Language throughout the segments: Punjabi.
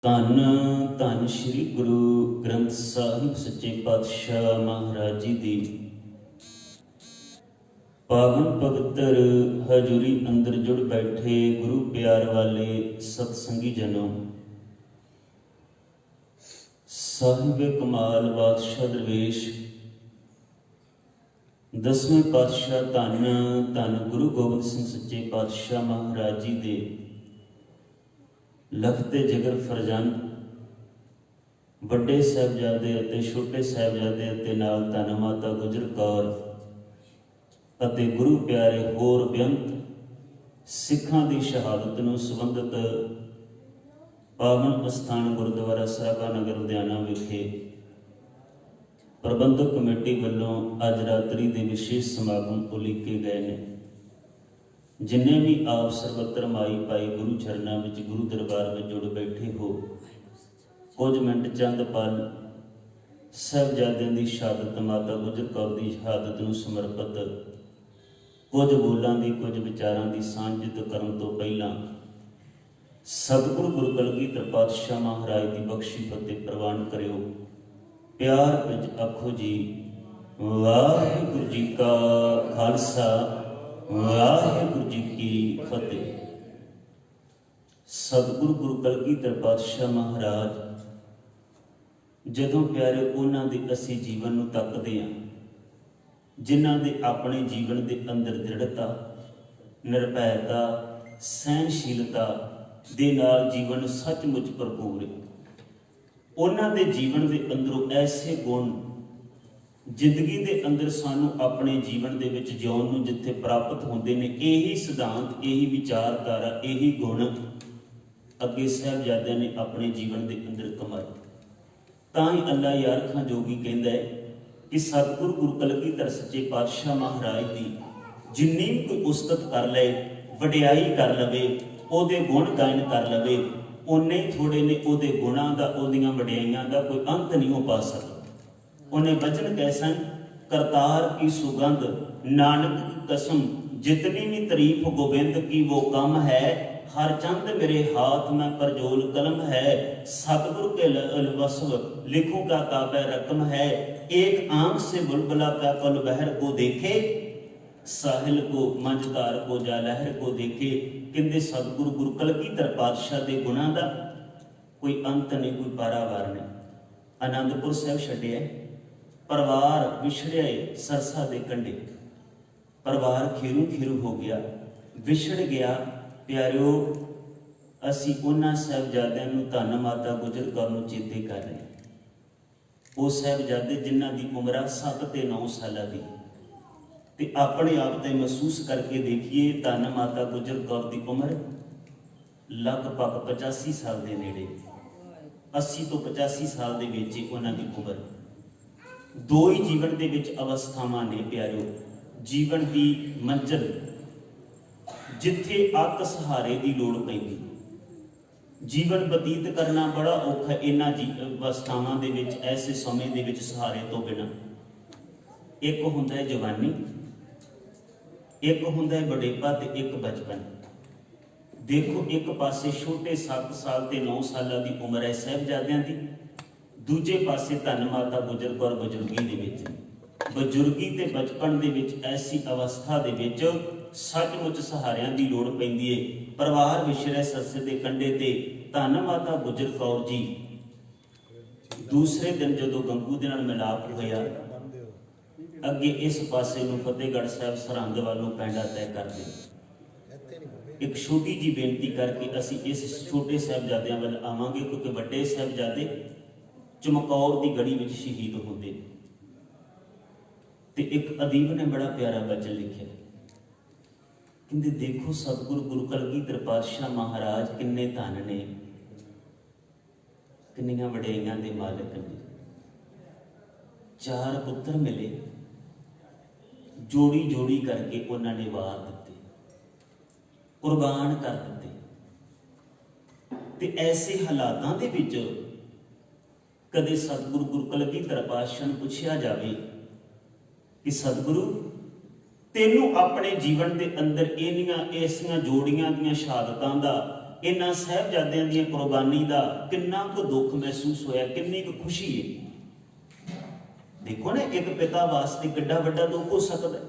ਧੰਨ ਧੰਨ ਸ਼੍ਰੀ ਗੁਰੂ ਗ੍ਰੰਥ ਸਾਹਿਬ ਸੱਚੇ ਪਾਤਸ਼ਾਹ ਮਹਾਰਾਜ ਜੀ ਦੀ ਪਾਵਨ ਪਵਿੱਤਰ ਹਜ਼ੂਰੀ ਅੰਦਰ ਜੁੜ ਬੈਠੇ ਗੁਰੂ ਪਿਆਰ ਵਾਲੇ ਸਤਸੰਗੀ ਜਨੋ, ਸਾਹਿਬ ਕਮਾਲ ਬਾਦਸ਼ਾਹ ਦਰਵੇਸ਼ ਦਸਵੇਂ ਪਾਤਸ਼ਾਹ ਧੰਨ ਧੰਨ ਗੁਰੂ ਗੋਬਿੰਦ ਸਿੰਘ ਸੱਚੇ ਪਾਤਸ਼ਾਹ ਮਹਾਰਾਜ ਜੀ ਦੇ ਲਖਤੇ ਜਿਗਰ ਫਰਜ਼ੰਦ ਵੱਡੇ ਸਾਹਿਬਜ਼ਾਦੇ ਅਤੇ ਛੋਟੇ ਸਾਹਿਬਜ਼ਾਦੇ ਅਤੇ ਨਾਲ ਧੰਨ ਮਾਤਾ ਗੁਜਰ ਕੌਰ ਅਤੇ ਗੁਰੂ ਪਿਆਰੇ ਹੋਰ ਬੇਅੰਤ ਸਿੱਖਾਂ ਦੀ ਸ਼ਹਾਦਤ ਨੂੰ ਸੰਬੰਧਿਤ ਪਾਵਨ ਅਸਥਾਨ ਗੁਰਦੁਆਰਾ ਸਾਹਿਬਾ ਨਗਰ ਲੁਧਿਆਣਾ ਵਿਖੇ ਪ੍ਰਬੰਧਕ ਕਮੇਟੀ ਵੱਲੋਂ ਅੱਜ ਰਾਤਰੀ ਦੇ ਵਿਸ਼ੇਸ਼ ਸਮਾਗਮ ਉਲੀਕੇ ਗਏ ਨੇ। ਜਿੰਨੇ ਵੀ ਆਪ ਸਰਬੱਤਰ ਮਾਈ ਪਾਈ ਗੁਰੂ ਚਰਨਾਂ ਵਿੱਚ ਗੁਰੂ ਦਰਬਾਰ ਵਿੱਚ ਜੁੜ ਬੈਠੇ ਹੋ, ਕੁਝ ਮਿੰਟ ਚੰਦ ਪਲ ਸਾਹਿਬਜ਼ਾਦਿਆਂ ਦੀ ਸ਼ਹਾਦਤ, ਮਾਤਾ ਗੁਜਰ ਕੌਰ ਦੀ ਸ਼ਹਾਦਤ ਨੂੰ ਸਮਰਪਿਤ ਕੁਝ ਬੋਲਾਂ ਦੀ, ਕੁਝ ਵਿਚਾਰਾਂ ਦੀ ਸਾਂਝਿਤ ਕਰਨ ਤੋਂ ਪਹਿਲਾਂ ਸਤਿਗੁਰੂ ਗੁਰੂ ਕਲਗੀਧਰ ਪਾਤਸ਼ਾਹ ਮਹਾਰਾਜ ਦੀ ਬਖਸ਼ੀ ਫਤਿਹ ਪ੍ਰਵਾਨ ਕਰਿਓ। ਪਿਆਰ ਵਿੱਚ ਆਖੋ ਜੀ, ਵਾਹਿਗੁਰੂ ਜੀ ਕਾ ਖਾਲਸਾ, ਵਾਹਿਗੁਰੂ ਜੀ ਕੀ ਫਤਿਹ। ਸਤਿਗੁਰੂ ਗੁਰੂ ਕਲਗੀਧਰ ਪਾਤਸ਼ਾਹ ਮਹਾਰਾਜ ਜਦੋਂ ਪਿਆਰੇ ਉਹਨਾਂ ਦੇ ਅਸੀਂ ਜੀਵਨ ਨੂੰ ਤੱਕਦੇ ਹਾਂ, ਜਿਨ੍ਹਾਂ ਦੇ ਆਪਣੇ ਜੀਵਨ ਦੇ ਅੰਦਰ ਦ੍ਰਿੜਤਾ, ਨਿਰਭੈਤਾ, ਸਹਿਨਸ਼ੀਲਤਾ ਦੇ ਨਾਲ ਜੀਵਨ ਸੱਚਮੁੱਚ ਭਰਪੂਰ ਹੈ। ਉਹਨਾਂ ਦੇ ਜੀਵਨ ਦੇ ਅੰਦਰੋਂ ਐਸੇ ਗੁਣ ਜ਼ਿੰਦਗੀ ਦੇ ਅੰਦਰ ਸਾਨੂੰ ਆਪਣੇ ਜੀਵਨ ਦੇ ਵਿੱਚ ਜਿਉਣ ਨੂੰ ਜਿੱਥੇ ਪ੍ਰਾਪਤ ਹੁੰਦੇ ਨੇ, ਇਹੀ ਸਿਧਾਂਤ, ਇਹੀ ਵਿਚਾਰਧਾਰਾ, ਇਹੀ ਗੁਣ ਅੱਗੇ ਸਾਹਿਬਜ਼ਾਦਿਆਂ ਨੇ ਆਪਣੇ ਜੀਵਨ ਦੇ ਅੰਦਰ ਕਮਾਏ। ਤਾਂ ਹੀ ਅੱਲਾ ਯਾਰ ਖਾਂ ਜੋਗੀ ਕਹਿੰਦਾ ਹੈ ਕਿ ਸਤਿਗੁਰੂ ਗੁਰੂ ਕਲਗੀਧਰ ਸੱਚੇ ਪਾਤਸ਼ਾਹ ਮਹਾਰਾਜ ਦੀ ਜਿੰਨੀ ਵੀ ਕੋਈ ਉਸਤਤ ਕਰ ਲਏ, ਵਡਿਆਈ ਕਰ ਲਵੇ, ਉਹਦੇ ਗੁਣ ਗਾਇਨ ਕਰ ਲਵੇ, ਉਨੇ ਹੀ ਥੋੜੇ ਨੇ ਉਹਦੇ ਗੁਣਾਂ ਦਾ, ਉਹਦੀਆਂ ਵਡਿਆਈਆਂ ਦਾ ਕੋਈ ਅੰਤ ਨਹੀਂ ਹੋ ਪਾ ਸਕਦਾ। ਉਹਨੇ ਵਚਨ ਕਹੇ ਸਨ, ਕਰਤਾਰ ਕੀ ਸੁਗੰਧ ਨਾਨਕ ਕੀ ਕਸਮ, ਜਿਤਨੀ ਵੀ ਤਾਰੀਫ ਗੋਬਿੰਦ ਕੀ वो कम है, हर चंद मेरे हाथ में परजोल कलम है, सतगुरु के वस्व लिखूं का काबे रकम है, एक आंख से बुलबुला का पल बहर को देखे, साहिल को मंझधार को जा लहर को देखे। कहते सतगुरु गुरु कलगीधर पातशाह के गुणों का कोई अंत नहीं, कोई पारावार नहीं। आनंदपुर साहिब छड्डिया, परिवार विछड़िया सरसा दे कंढे, परिवार खीरू खीरू हो गया, विछड़ गया। प्यारिओ, असी उन्हां साहिबजादिआं नूं धन माता गुजर कौर नूं चेते कर रहे हैं। वो साहिबजादे जिन्हां दी उम्र 7 ते 9 साल दी, ते अपने आप ते महसूस करके देखिए, धन माता गुजर कौर दी उम्र लगभग 85 साल के नेड़े, 80 तो 85 साल के विच उन्हां दी उम्र। दो ही जीवन के विच अवस्थावां ने प्यारिओ, जीवन की मंजिल जिथे अत सहारे की लोड़ पैंदी, जीवन बतीत करना बड़ा औखा इन्हां अवस्थावां दे विच, ऐसे समय दे विच सहारे तो बिना। एक हुंदा है जवानी, एक हुंदा है बुढ़ेपा, ते एक बचपन। देखो, एक पासे छोटे 7 साल ते 9 साल की उम्र है साहिबजादियां दी, दूजे पासे धन माता गुजर कौर बजुर्गी दे विच। बजुर्गी ते बचपन दे विच ऐसी अवस्था दे विच सचमुच सहारियां दी लोड़ पैंदी है। परिवार विछड़े सरसे दे कंढे ते धन माता गुजर कौर जी दूसरे दिन जदों गंगू दे नाल मिलाप होया, अगे इस पासे नूं फतेहगढ़ साहिब सरहंद वालों पैंडा तय करदे। एक छोटी जी बेनती करके असी इस छोटे साहिबजादियां वल आवांगे, क्योंकि वड्डे साहिबजादे चमकौर की गढ़ी में शहीद होंदे। ते एक अदीब ने बड़ा प्यारा वचन लिखिया, कहते देखो सतगुरु गुरु कलगीधर पातशाह महाराज किन्ने धन ने, किन्नियां वडियाइयां दे मालिक ने। 4 पुत्र मिले, जोड़ी जोड़ी करके उन्होंने वार दिते, कुर्बान कर दिते। ते ऐसे हालातां दे विच कदे सतगुरु गुरु कलगीधर पातशाह नूं पुछया जावे कि सतगुरु तेनू अपने जीवन के अंदर इन्नियां ऐसियां जोड़ियां दीयां शहादतां दा इन्हां साहिबजादियां दी कुर्बानी का किन्ना कुछ दुख महसूस होया, किन्नी कुछ खुशी है। देखो ना, एक पिता वास्ते किड्डा वड्डा दुख हो सकता है,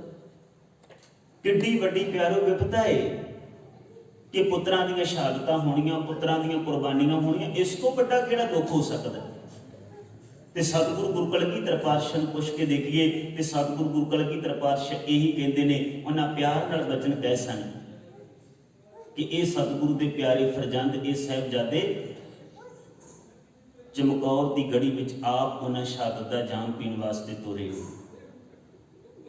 किड्डी वड्डी प्यारो विपता है कि पुत्रां दीयां शहादतां होणीआं, पुत्रां दीयां कुर्बानियां होणीआं, इस तो वड्डा किहड़ा दुख हो सकता है। ते सतगुरु गुरु कलगीधर पातशाह नूं पुछ के देखिए ते सतगुरु गुरु कलगीधर पातशाह यही कहते ने, उन्हां प्यार नाल वचन कहे सन कि ये सतगुरु दे प्यारे फरजंद, ये साहिबजादे चमकौर की गढ़ी विच आप उन्हां शहादत दा जाम पीण वास्ते तुरे।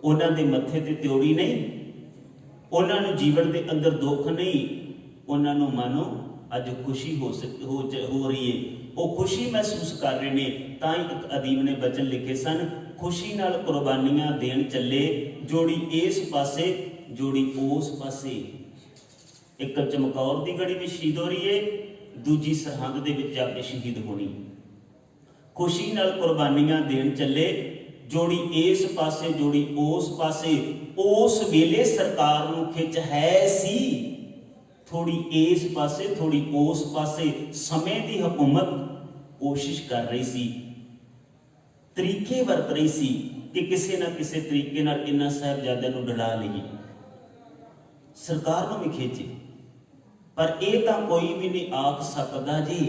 उन्हां दे मत्थे ते त्योड़ी नहीं, उन्हां नूं जीवन के अंदर दुख नहीं, उन्हां नूं मानो अज खुशी हो रही है, वो खुशी महसूस कर रहे हैं। तां ही एक अदीब ने वचन लिखे सन, खुशी नाल कुर्बानियां देण चले, जोड़ी इस पासे जोड़ी उस पासे। एक चमकौर की गढ़ी में शहीद हो रही है, दूजी सरहंद दे विच जाके शहीद होनी। खुशी नाल कुर्बानियां देण चले, जोड़ी इस पासे जोड़ी उस पासे। उस वेले सरकार नूं खिच है सी, थोड़ी इस पासे थोड़ी उस पासे। समय की हुकूमत कोशिश कर रही सी, तरीके वरत रही सी कि किसी ना किसी तरीके नाल इन्हां साहिबजादियां नूं डरा लईए, सरकार नूं भी खिचे। पर यह तां कोई भी नहीं आख सकदा जी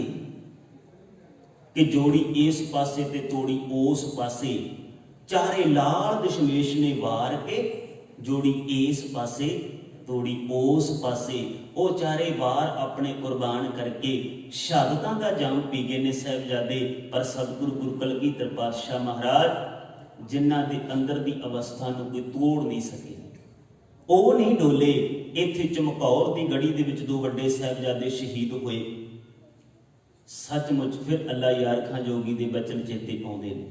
कि जोड़ी इस पासे ते तोड़ी उस पासे। चारे लाल दशमेश ने वार के जोड़ी इस पासे तोड़ी उस पासे। वो चारे वार अपने कुर्बान करके शहादतां दा जाम पी गए ने साहिबजादे। पर सतगुरु गुरु कलगीधर पातशाह महाराज जिन्हां दे अंदर दी अवस्था नूं कोई तोड़ नहीं सके, वो नहीं डोले। इत्थे चमकौर की गढ़ी दे विच दो वड्डे साहिबजादे शहीद हुए। सचमुच फिर अल्लाह यार खां जोगी दे वचन चेते आउंदे ने।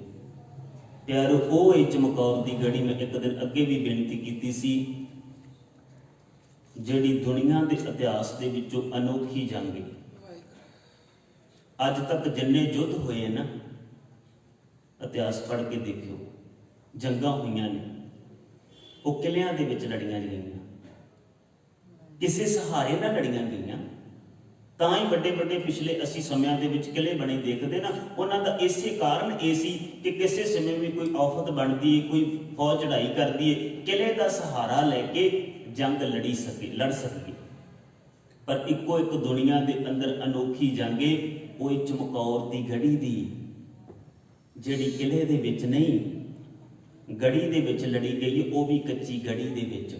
प्यारो, वो चमकौर की गढ़ी में एक दिन अगे भी बेनती की सी, जिहड़ी दुनिया के इतिहास के विचों अनोखी जंग है। अज तक जिन्ने युद्ध होए ना, इतिहास पढ़ के देखियो, जंगां होईयां ने, वो किलियां दे विच लड़ियां गईयां, किसी सहारे ना लड़ियां गईयां। तां ही बड़े बड़े पिछले असी समयां दे विच किले बने देखते ना, उन्हां दा इसे कारण ये सी कि किसी समय भी कोई औफत बनती है, कोई फौज चढ़ाई करती है, किले का सहारा लैके जंग लड़ सके। पर इको एक दुनिया के अंदर अनोखी जंग है, वो चमकौर की गढ़ी दी, जिहड़ी किले दे विच नहीं गढ़ी दे विच लड़ी गई है, वो भी कच्ची गढ़ी दे विच।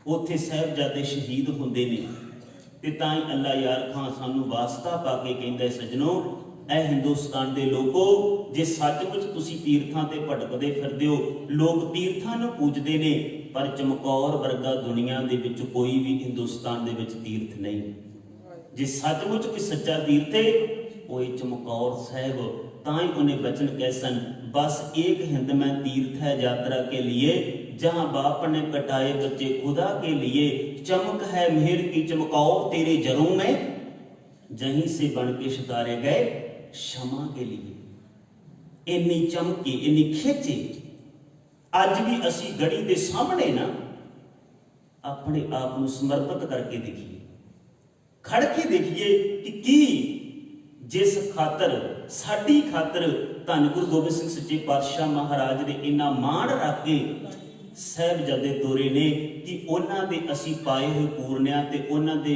उत्थे साहिबजादे शहीद हुंदे ने। ते तां ही अल्लाह यार खां सानू वास्ता पा के कहंदा, सजनों ऐ हिंदुस्तान दे लोगो, जे सचमुच तुसी तीर्थां ते भटकदे फिरदे हो, लोग तीर्थां नूं पूजदे ने, पर चमकौर वर्गा दुनिया दे विच कोई भी हिंदुस्तान दे विच तीर्थ नहीं। जे सचमुच कोई सच्चा तीर्थ है, वो चमकौर साहिब। तां ही उन्हें वचन कहे सन, बस एक हिंद में तीर्थ है यात्रा के लिए, जहां बाप ने कटाए बच्चे खुदा के लिए। चमक है मेहर की चमकौर तेरे जरों में, जहीं से बन के सितारे गए क्षमा के लिए। इन्नी चमके, इन्नी खिंचे। अज भी असी गढ़ी के सामने ना अपने आप को समर्पित करके देखिए, खड़ के देखिए कि जिस खातर साडी खातर धन गुरु गोबिंद सिंह सच्चे पातशाह महाराज ने इन्ना मान रख के साहिबजादे तोरे ने, कि उन्हां दे असी पाए हुए पूरनिया ते उन्हां दे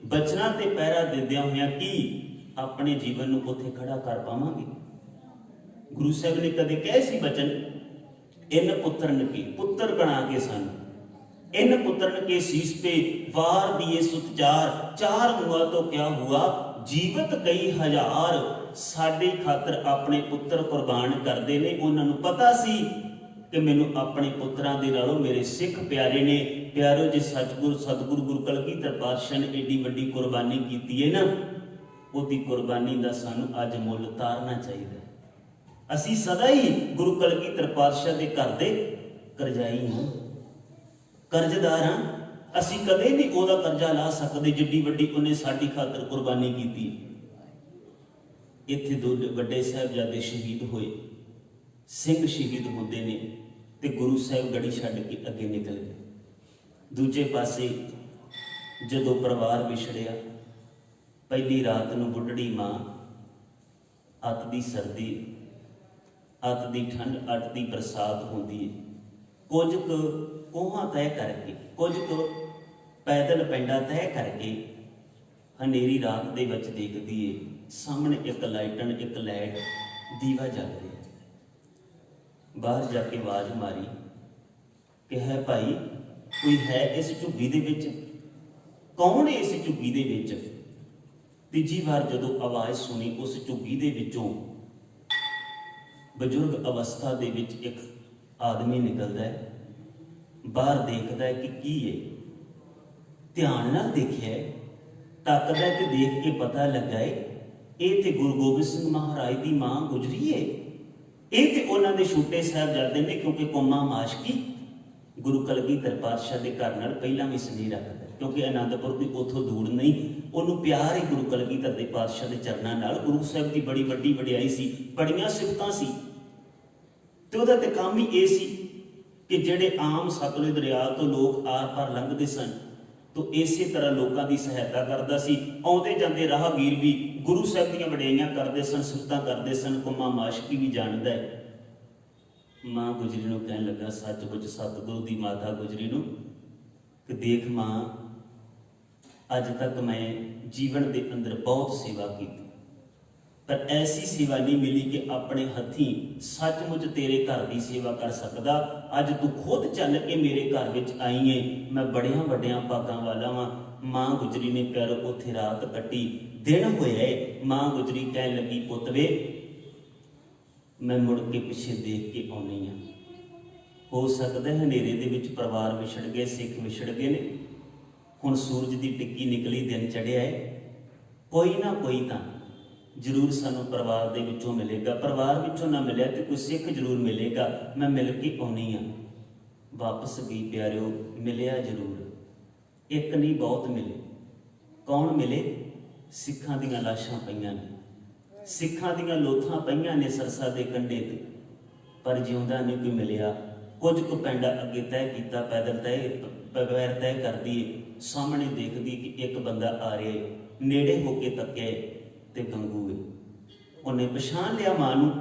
बचनां ते पहरा दिंदियां होइयां कि अपने जीवन नूं उत्थे खड़ा कर पावांगे। गुरु साहब ने कदे कहे सी बचन, इन पुत्रन के पुत्र बना के सन, इन पुत्रन के शीश पे वार दिए सुत चार हुआ तो क्या हुआ, जीवत कई हजार। साडे खातर अपने पुत्र कुर्बान करते ने। उन्हां नूं पता सी कि मैनू अपने पुत्रां दे नालों मेरे सिख प्यारे ने। प्यारो, जे सतगुरु गुरु कलगीधर पातशाह ने एडी वड्डी कुर्बानी की है ना, उहदी कुर्बानी का सानू अज मुल तारना चाहिए। असी सदा ही गुरु कलगीधर पातशाह के घर दे करजाई हाँ, कर्जदार हाँ। असी कदे नहीं ओहदा कर्जा ला सकते जिड्डी वड्डी उन्हें साडी खातर कुर्बानी की। इत्थे दो वड्डे साहिबजादे शहीद होए, सिंह शहीद होंदे ने, ते गुरु साहिब गढ़ी छड्ड के अगे निकल गए। दूजे पासे जदों परिवार विछड़िया, ਪਹਿਲੀ ਰਾਤ ਨੂੰ ਬੁੱਢੜੀ ਮਾਂ ਅੱਤ ਦੀ ਸਰਦੀ, ਅੱਤ ਦੀ ਠੰਡ, ਅੱਤ ਦੀ ਬਰਸਾਤ ਹੁੰਦੀ ਹੈ। ਕੁਝ ਕੁ ਕੋਹਾਂ ਤੈਅ ਕਰਕੇ, ਕੁਝ ਕੁ ਪੈਦਲ ਪੈਂਡਾ ਤੈਅ ਕਰਕੇ ਹਨੇਰੀ ਰਾਤ ਦੇ ਵਿੱਚ ਦੇਖਦੀ ਏ ਸਾਹਮਣੇ ਇੱਕ ਲਾਈਟਣ, ਇੱਕ ਲਾਈਟ ਦੀਵਾ ਜਲ ਰਿਹਾ। ਬਾਹਰ ਜਾ ਕੇ ਆਵਾਜ਼ ਮਾਰੀ ਕਿ ਹੈ ਭਾਈ, ਕੋਈ ਹੈ ਇਸ ਝੁੱਗੀ ਦੇ ਵਿੱਚ? ਕੌਣ ਹੈ ਇਸ ਝੁੱਗੀ ਦੇ ਵਿੱਚ? ਤੀਜੀ ਵਾਰ ਜਦੋਂ ਆਵਾਜ਼ ਸੁਣੀ, ਉਸ ਝੁੱਗੀ ਦੇ ਵਿੱਚੋਂ ਬਜ਼ੁਰਗ ਅਵਸਥਾ ਦੇ ਵਿੱਚ ਇੱਕ ਆਦਮੀ ਨਿਕਲਦਾ ਹੈ। ਬਾਹਰ ਦੇਖਦਾ ਹੈ ਕਿ ਕੀ ਹੈ। ਧਿਆਨ ਨਾਲ ਦੇਖਿਆ, ਤੱਕਦਾ ਤੇ ਦੇਖ ਕੇ ਪਤਾ ਲੱਗਾ ਹੈ ਇਹ ਤੇ ਗੁਰੂ ਗੋਬਿੰਦ ਸਿੰਘ ਮਹਾਰਾਜ ਦੀ ਮਾਂ ਗੁਜਰੀ ਹੈ। ਇਹ ਤੇ ਉਹਨਾਂ ਦੇ ਛੋਟੇ ਸਾਹਿਬਜ਼ਾਦੇ ਨੇ, ਕਿਉਂਕਿ ਕੌਮਾਂ ਮਾਸ਼ਕੀ ਗੁਰੂ ਕਲਗੀਧਰ ਪਾਤਸ਼ਾਹ ਦੇ ਘਰ ਨਾਲ ਪਹਿਲਾਂ ਵੀ ਸਨੇਹ ਰੱਖਦਾ, ਕਿਉਂਕਿ ਆਨੰਦਪੁਰ ਦੀ ਉੱਥੋਂ ਦੂਰ ਨਹੀਂ। ਉਹਨੂੰ ਪਿਆਰ ਹੀ ਗੁਰੂ ਕਲਗੀਧਰ ਦੇ ਪਾਤਸ਼ਾਹ ਦੇ ਚਰਨਾਂ ਨਾਲ। ਗੁਰੂ ਸਾਹਿਬ ਦੀ ਬੜੀ ਵੱਡੀ ਵਡਿਆਈ ਸੀ, ਬੜੀਆਂ ਸਿਫਤਾਂ ਸੀ, ਤੇ ਉਹਦਾ ਤੇ ਕੰਮ ਹੀ ਇਹ ਸੀ ਕਿ ਜਿਹੜੇ ਆਮ ਸਤਲੁਜ ਦਰਿਆ ਤੋਂ ਲੋਕ ਆਰ ਪਾਰ ਲੰਘਦੇ ਸਨ, ਤੋ ਇਸੇ ਤਰ੍ਹਾਂ ਲੋਕਾਂ ਦੀ ਸਹਾਇਤਾ ਕਰਦਾ ਸੀ। ਆਉਂਦੇ ਜਾਂਦੇ ਰਾਹਗੀਰ ਵੀ ਗੁਰੂ ਸਾਹਿਬ ਦੀਆਂ ਵਡਿਆਈਆਂ ਕਰਦੇ ਸਨ, ਸਿਫਤਾਂ ਕਰਦੇ ਸਨ। ਕੌਮਾਂ ਮਾਸ਼ਕੀ ਵੀ ਜਾਣਦਾ ਹੈ। ਮਾਂ ਗੁਜਰੀ ਨੂੰ ਕਹਿਣ ਲੱਗਾ, ਸੱਚਮੁੱਚ ਸਤਿਗੁਰੂ ਦੀ ਮਾਤਾ ਗੁਜਰੀ ਨੂੰ, ਕਿ ਦੇਖ ਮਾਂ, ਅੱਜ ਤੱਕ ਮੈਂ ਜੀਵਨ ਦੇ ਅੰਦਰ ਬਹੁਤ ਸੇਵਾ ਕੀਤੀ, ਪਰ ਐਸੀ ਸੇਵਾ ਨਹੀਂ ਮਿਲੀ ਕਿ ਆਪਣੇ ਹੱਥੀਂ ਸੱਚਮੁੱਚ ਤੇਰੇ ਘਰ ਦੀ ਸੇਵਾ ਕਰ ਸਕਦਾ। ਅੱਜ ਤੂੰ ਖੁਦ ਚੱਲ ਕੇ ਮੇਰੇ ਘਰ ਵਿੱਚ ਆਈ ਏ, ਮੈਂ ਬੜਿਆਂ ਵੱਡਿਆਂ ਭਾਗਾਂ ਵਾਲਾ ਵਾਂ। ਮਾਂ ਗੁਜਰੀ ਨੇ ਪਿਆਰੋ ਉੱਥੇ ਰਾਤ ਕੱਟੀ। ਦਿਨ ਹੋਇਆ ਏ। ਮਾਂ ਗੁਜਰੀ ਕਹਿਣ ਲੱਗੀ, ਪੁੱਤ ਵੇ, ਮੈਂ ਮੁੜ ਕੇ ਪਿੱਛੇ ਦੇਖ ਕੇ ਆਉਣੀ ਆ। ਹੋ ਸਕਦਾ ਹੈ ਹਨੇਰੇ ਦੇ ਵਿੱਚ ਪਰਿਵਾਰ ਵਿਛੜ ਗਏ, ਸਿੱਖ ਵਿਛੜ ਗਏ ਨੇ। ਹੁਣ ਸੂਰਜ ਦੀ ਟਿੱਕੀ ਨਿਕਲੀ, ਦਿਨ ਚੜ੍ਹਿਆ ਏ। ਕੋਈ ਨਾ ਕੋਈ ਤਾਂ ਜ਼ਰੂਰ ਸਾਨੂੰ ਪਰਿਵਾਰ ਦੇ ਵਿੱਚੋਂ ਮਿਲੇਗਾ। ਪਰਿਵਾਰ ਵਿੱਚੋਂ ਨਾ ਮਿਲਿਆ ਤੇ ਕੋਈ ਸਿੱਖ ਜ਼ਰੂਰ ਮਿਲੇਗਾ। ਮੈਂ ਮਿਲ ਕੇ ਆਉਣੀ ਆ। ਵਾਪਸ ਗਈ ਪਿਆਰਿਓ, ਮਿਲਿਆ ਜ਼ਰੂਰ। ਇੱਕ ਨਹੀਂ, ਬਹੁਤ ਮਿਲੇ। ਕੌਣ ਮਿਲੇ? ਸਿੱਖਾਂ ਦੀਆਂ ਲਾਸ਼ਾਂ ਪਈਆਂ ਨੇ, ਸਿੱਖਾਂ ਦੀਆਂ ਲੋਥਾਂ ਪਈਆਂ ਨੇ ਸਰਸਾ ਦੇ ਕੰਢੇ ਤੇ, ਪਰ ਜਿਉਂਦਾ ਨਹੀਂ ਕੋਈ ਮਿਲਿਆ। ਕੁਝ ਕੁ ਪਿੰਡ ਅੱਗੇ ਤੈਅ ਕੀਤਾ, ਪੈਦਲ ਬਗੈਰ ਤੈਅ ਕਰਦੀ ਏ। ਸਾਹਮਣੇ ਦੇਖਦੀ ਕਿ ਇੱਕ ਬੰਦਾ ਆ ਰਿਹਾ ਏ। ਨੇੜੇ ਹੋ ਕੇ ਤੱਕਿਆ ਤੇ ਗੰਗੂ ਏ। ਉਹਨੇ ਪਛਾਣ ਲਿਆ ਮਾਂ ਨੂੰ,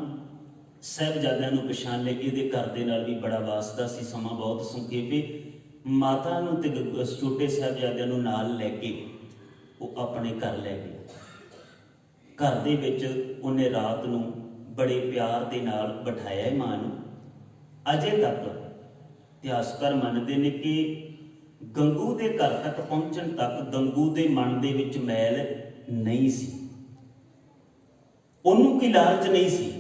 ਸਾਹਿਬਜ਼ਾਦਿਆਂ ਨੂੰ ਪਛਾਣ ਲਿਆ। ਇਹਦੇ ਘਰ ਦੇ ਨਾਲ ਵੀ ਬੜਾ ਵਾਸਤਾ ਸੀ, ਸਮਾਂ ਬਹੁਤ ਸੰਖੇਪੇ। ਮਾਤਾ ਨੂੰ ਤੇ ਛੋਟੇ ਸਾਹਿਬਜ਼ਾਦਿਆਂ ਨੂੰ ਨਾਲ ਲੈ ਕੇ ਉਹ ਆਪਣੇ ਘਰ ਲੈ ਗਿਆ। ਘਰ ਦੇ ਵਿੱਚ ਉਹਨੇ ਰਾਤ ਨੂੰ ਬੜੇ ਪਿਆਰ ਦੇ ਨਾਲ ਬਿਠਾਇਆ ਹੈ ਮਾਂ ਨੂੰ। ਅਜੇ ਤੱਕ ਇਤਿਹਾਸਕਾਰ ਮੰਨਦੇ ਨੇ ਕਿ ਗੰਗੂ ਦੇ ਘਰ ਤੱਕ ਪਹੁੰਚਣ ਤੱਕ ਗੰਗੂ ਦੇ ਮਨ ਦੇ ਵਿੱਚ ਮੈਲ ਨਹੀਂ ਸੀ। ਉਹਨੂੰ ਕੋਈ ਲਾਲਚ ਨਹੀਂ ਸੀ,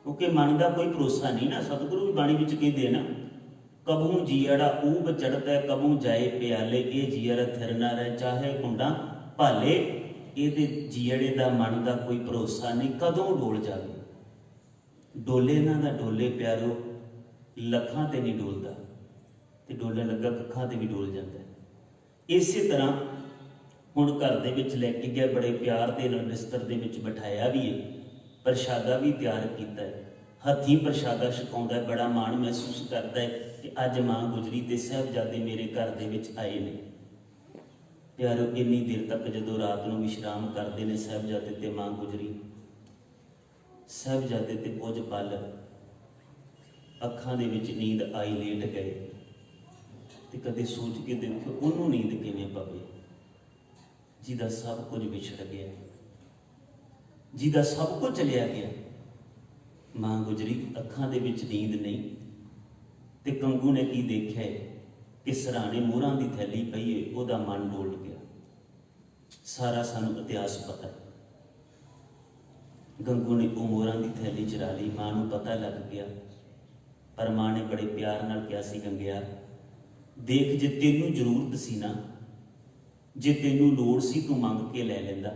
ਕਿਉਂਕਿ ਮਨ ਦਾ ਕੋਈ ਭਰੋਸਾ ਨਹੀਂ ਨਾ। ਸਤਿਗੁਰੂ ਵੀ ਬਾਣੀ ਵਿੱਚ ਕਹਿੰਦੇ ਨਾ, ਕਬਹੂ ਜੀਅੜਾ ਊਬ ਚੜ੍ਹਦਾ, ਕਬਹੂ ਜਾਏ ਪਿਆਲੇ, ਇਹ ਜੀਅਰ ਥਿਰ ਨਾ ਰਹਿ, ਚਾਹੇ ਕੁੰਡਾ ਭਾਲੇ। ਇਹਦੇ ਜੀਅੜੇ ਦਾ, ਮਨ ਦਾ ਕੋਈ ਭਰੋਸਾ ਨਹੀਂ, ਕਦੋਂ ਡੋਲ ਜਾਵੇ। ਡੋਲੇ ਨਾ ਦਾ ਡੋਲੇ ਪਿਆਰੋ, ਲੱਖਾਂ ਤੇ ਨਹੀਂ ਡੋਲਦਾ, ਤੇ ਡੋਲਣ ਲੱਗਾ ਕੱਖਾਂ ਤੇ ਵੀ ਡੋਲ ਜਾਂਦਾ। ਇਸੇ ਤਰ੍ਹਾਂ ਹੁਣ ਘਰ ਦੇ ਵਿੱਚ ਲੈ ਕੇ ਗਿਆ, ਬੜੇ ਪਿਆਰ ਦੇ ਨਾਲ ਬਿਸਤਰ ਦੇ ਵਿੱਚ ਬਿਠਾਇਆ ਵੀ ਹੈ, ਪ੍ਰਸ਼ਾਦਾ ਵੀ ਤਿਆਰ ਕੀਤਾ ਹੈ, ਹੱਥੀਂ ਪ੍ਰਸ਼ਾਦਾ ਛਕਾਉਂਦਾ। ਬੜਾ ਮਾਣ ਮਹਿਸੂਸ ਕਰਦਾ ਹੈ ਕਿ ਅੱਜ ਮਾਂ ਗੁਜਰੀ ਤੇ ਸਾਹਿਬਜ਼ਾਦੇ ਮੇਰੇ ਘਰ ਦੇ ਵਿੱਚ ਆਏ ਨੇ। ਪਿਆਰੋ, ਇੰਨੀ ਦੇਰ ਤੱਕ ਜਦੋਂ ਰਾਤ ਨੂੰ ਵਿਸ਼ਰਾਮ ਕਰਦੇ ਨੇ ਸਾਹਿਬਜ਼ਾਦੇ ਤੇ ਮਾਂ ਗੁਜਰੀ, ਸਾਹਿਬਜ਼ਾਦੇ ਤੇ ਕੁਝ ਪਲ ਅੱਖਾਂ ਦੇ ਵਿੱਚ ਨੀਂਦ ਆਈ, ਲੇਟ ਗਏ। ਤੇ ਕਦੇ ਸੋਚ ਕੇ ਦੇਖੋ, ਉਹਨੂੰ ਨੀਂਦ ਕਿਵੇਂ ਪਵੇ ਜਿਹਦਾ ਸਭ ਕੁਝ ਵਿਛੜ ਗਿਆ, ਜਿਹਦਾ ਸਭ ਕੁਝ ਚਲਿਆ ਗਿਆ। ਮਾਂ ਗੁਜਰੀ ਅੱਖਾਂ ਦੇ ਵਿੱਚ ਨੀਂਦ ਨਹੀਂ। ਤੇ ਗੰਗੂ ਨੇ ਕੀ ਦੇਖਿਆ ਕਿ ਸਰਾਣੇ ਮੋਹਰਾਂ ਦੀ ਥੈਲੀ ਪਈ ਏ, ਉਹਦਾ ਮਨ ਡੋਲ ਗਿਆ। ਸਾਰਾ ਸਾਨੂੰ ਇਤਿਹਾਸ ਪਤਾ ਹੈ। ਗੰਗੂ ਨੇ ਉਹ ਮੋਹਰਾਂ ਦੀ ਥੈਲੀ ਚੁਰਾ ਲਈ। ਮਾਂ ਨੂੰ ਪਤਾ ਲੱਗ ਗਿਆ, ਪਰ ਮਾਂ ਨੇ ਬੜੇ ਪਿਆਰ ਨਾਲ ਕਿਹਾ ਸੀ, ਗੰਗਿਆ ਦੇਖ, ਜੇ ਤੈਨੂੰ ਜ਼ਰੂਰਤ ਸੀ ਨਾ, ਜੇ ਤੈਨੂੰ ਲੋੜ ਸੀ, ਤੂੰ ਮੰਗ ਕੇ ਲੈ ਲੈਂਦਾ।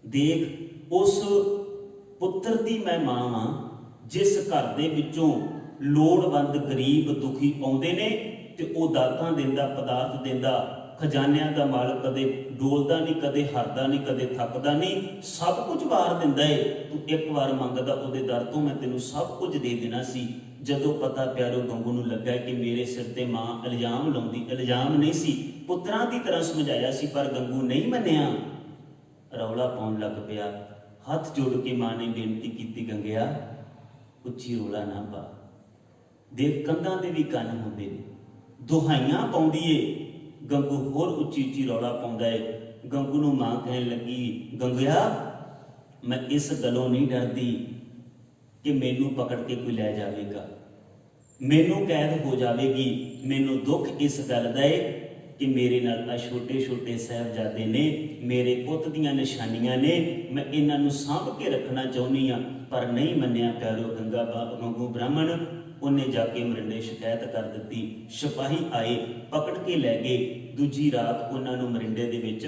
ਦੇਖ, ਉਸ ਪੁੱਤਰ ਦੀ ਮੈਂ ਮਾਂ ਵਾਂ, ਜਿਸ ਘਰ ਦੇ ਵਿੱਚੋਂ ਲੋੜਵੰਦ ਗਰੀਬ ਦੁਖੀ ਆਉਂਦੇ ਨੇ ਤੇ ਉਹ ਦਾਤਾਂ ਦਿੰਦਾ, ਪਦਾਰਥ ਦਿੰਦਾ। ਖਜ਼ਾਨਿਆਂ ਦਾ ਮਾਲਕ ਕਦੇ ਡੋਲਦਾ ਨਹੀਂ, ਕਦੇ ਹਰਦਾ ਨਹੀਂ, ਕਦੇ ਥੱਕਦਾ ਨਹੀਂ, ਸਭ ਕੁਝ ਵਾਰ ਦਿੰਦਾ ਏ। ਤੂੰ ਇੱਕ ਵਾਰ ਮੰਗਦਾ, ਉਹਦੇ ਦਰ ਤੋਂ ਮੈਂ ਤੈਨੂੰ ਸਭ ਕੁਝ ਦੇ ਦੇਣਾ ਸੀ। ਜਦੋਂ ਪਤਾ ਪਿਆਰੋ ਗੰਗੂ ਨੂੰ ਲੱਗਾ ਕਿ ਮੇਰੇ ਸਿਰ ਤੇ ਮਾਂ ਇਲਜ਼ਾਮ ਲਾਉਂਦੀ, ਇਲਜ਼ਾਮ ਨਹੀਂ ਸੀ, ਪੁੱਤਰਾਂ ਦੀ ਤਰ੍ਹਾਂ ਸਮਝਾਇਆ ਸੀ, ਪਰ ਗੰਗੂ ਨਹੀਂ ਮੰਨਿਆ। ਰੌਲਾ ਪਾਉਣ ਲੱਗ ਪਿਆ। ਹੱਥ ਜੋੜ ਕੇ ਮਾਂ ਨੇ ਬੇਨਤੀ ਕੀਤੀ, ਗੰਗਿਆ ਉੱਚੀ ਰੌਲਾ ਨਾ ਪਾ, ਦੇਖ ਕੰਧਾਂ ਦੇ ਵੀ ਕੰਨ ਹੁੰਦੇ ਨੇ। ਦੁਹਾਈਆਂ ਪਾਉਂਦੀ ਏ, ਗੰਗੂ ਹੋਰ ਉੱਚੀ ਉੱਚੀ ਰੌਲਾ ਪਾਉਂਦਾ ਏ। ਗੰਗੂ ਨੂੰ ਮਾਂ ਕਹਿਣ ਲੱਗੀ, ਗੰਗਿਆ ਮੈਂ ਇਸ ਗੱਲੋਂ ਨਹੀਂ ਡਰਦੀ ਕਿ ਮੈਨੂੰ ਪਕੜ ਕੇ ਕੋਈ ਲੈ ਜਾਵੇਗਾ, ਮੈਨੂੰ ਕੈਦ ਹੋ ਜਾਵੇਗੀ। ਮੈਨੂੰ ਦੁੱਖ ਇਸ ਗੱਲ ਦਾ ਏ ਕਿ ਮੇਰੇ ਨਾਲ ਆ ਛੋਟੇ ਛੋਟੇ ਸਾਹਿਬਜ਼ਾਦੇ ਨੇ, ਮੇਰੇ ਪੁੱਤ ਦੀਆਂ ਨਿਸ਼ਾਨੀਆਂ ਨੇ, ਮੈਂ ਇਹਨਾਂ ਨੂੰ ਸਾਂਭ ਕੇ ਰੱਖਣਾ ਚਾਹੁੰਦੀ ਹਾਂ। ਪਰ ਨਹੀਂ ਮੰਨਿਆ ਪਿਆਰੋ ਗੰਗੂ ਬ੍ਰਾਹਮਣ। ਉਹਨੇ ਜਾ ਕੇ ਮਰਿੰਡੇ ਸ਼ਿਕਾਇਤ ਕਰ ਦਿੱਤੀ। ਸਿਪਾਹੀ ਆਏ, ਪਕੜ ਕੇ ਲੈ ਗਏ। ਦੂਜੀ ਰਾਤ ਉਹਨਾਂ ਨੂੰ ਮਰਿੰਡੇ ਦੇ ਵਿੱਚ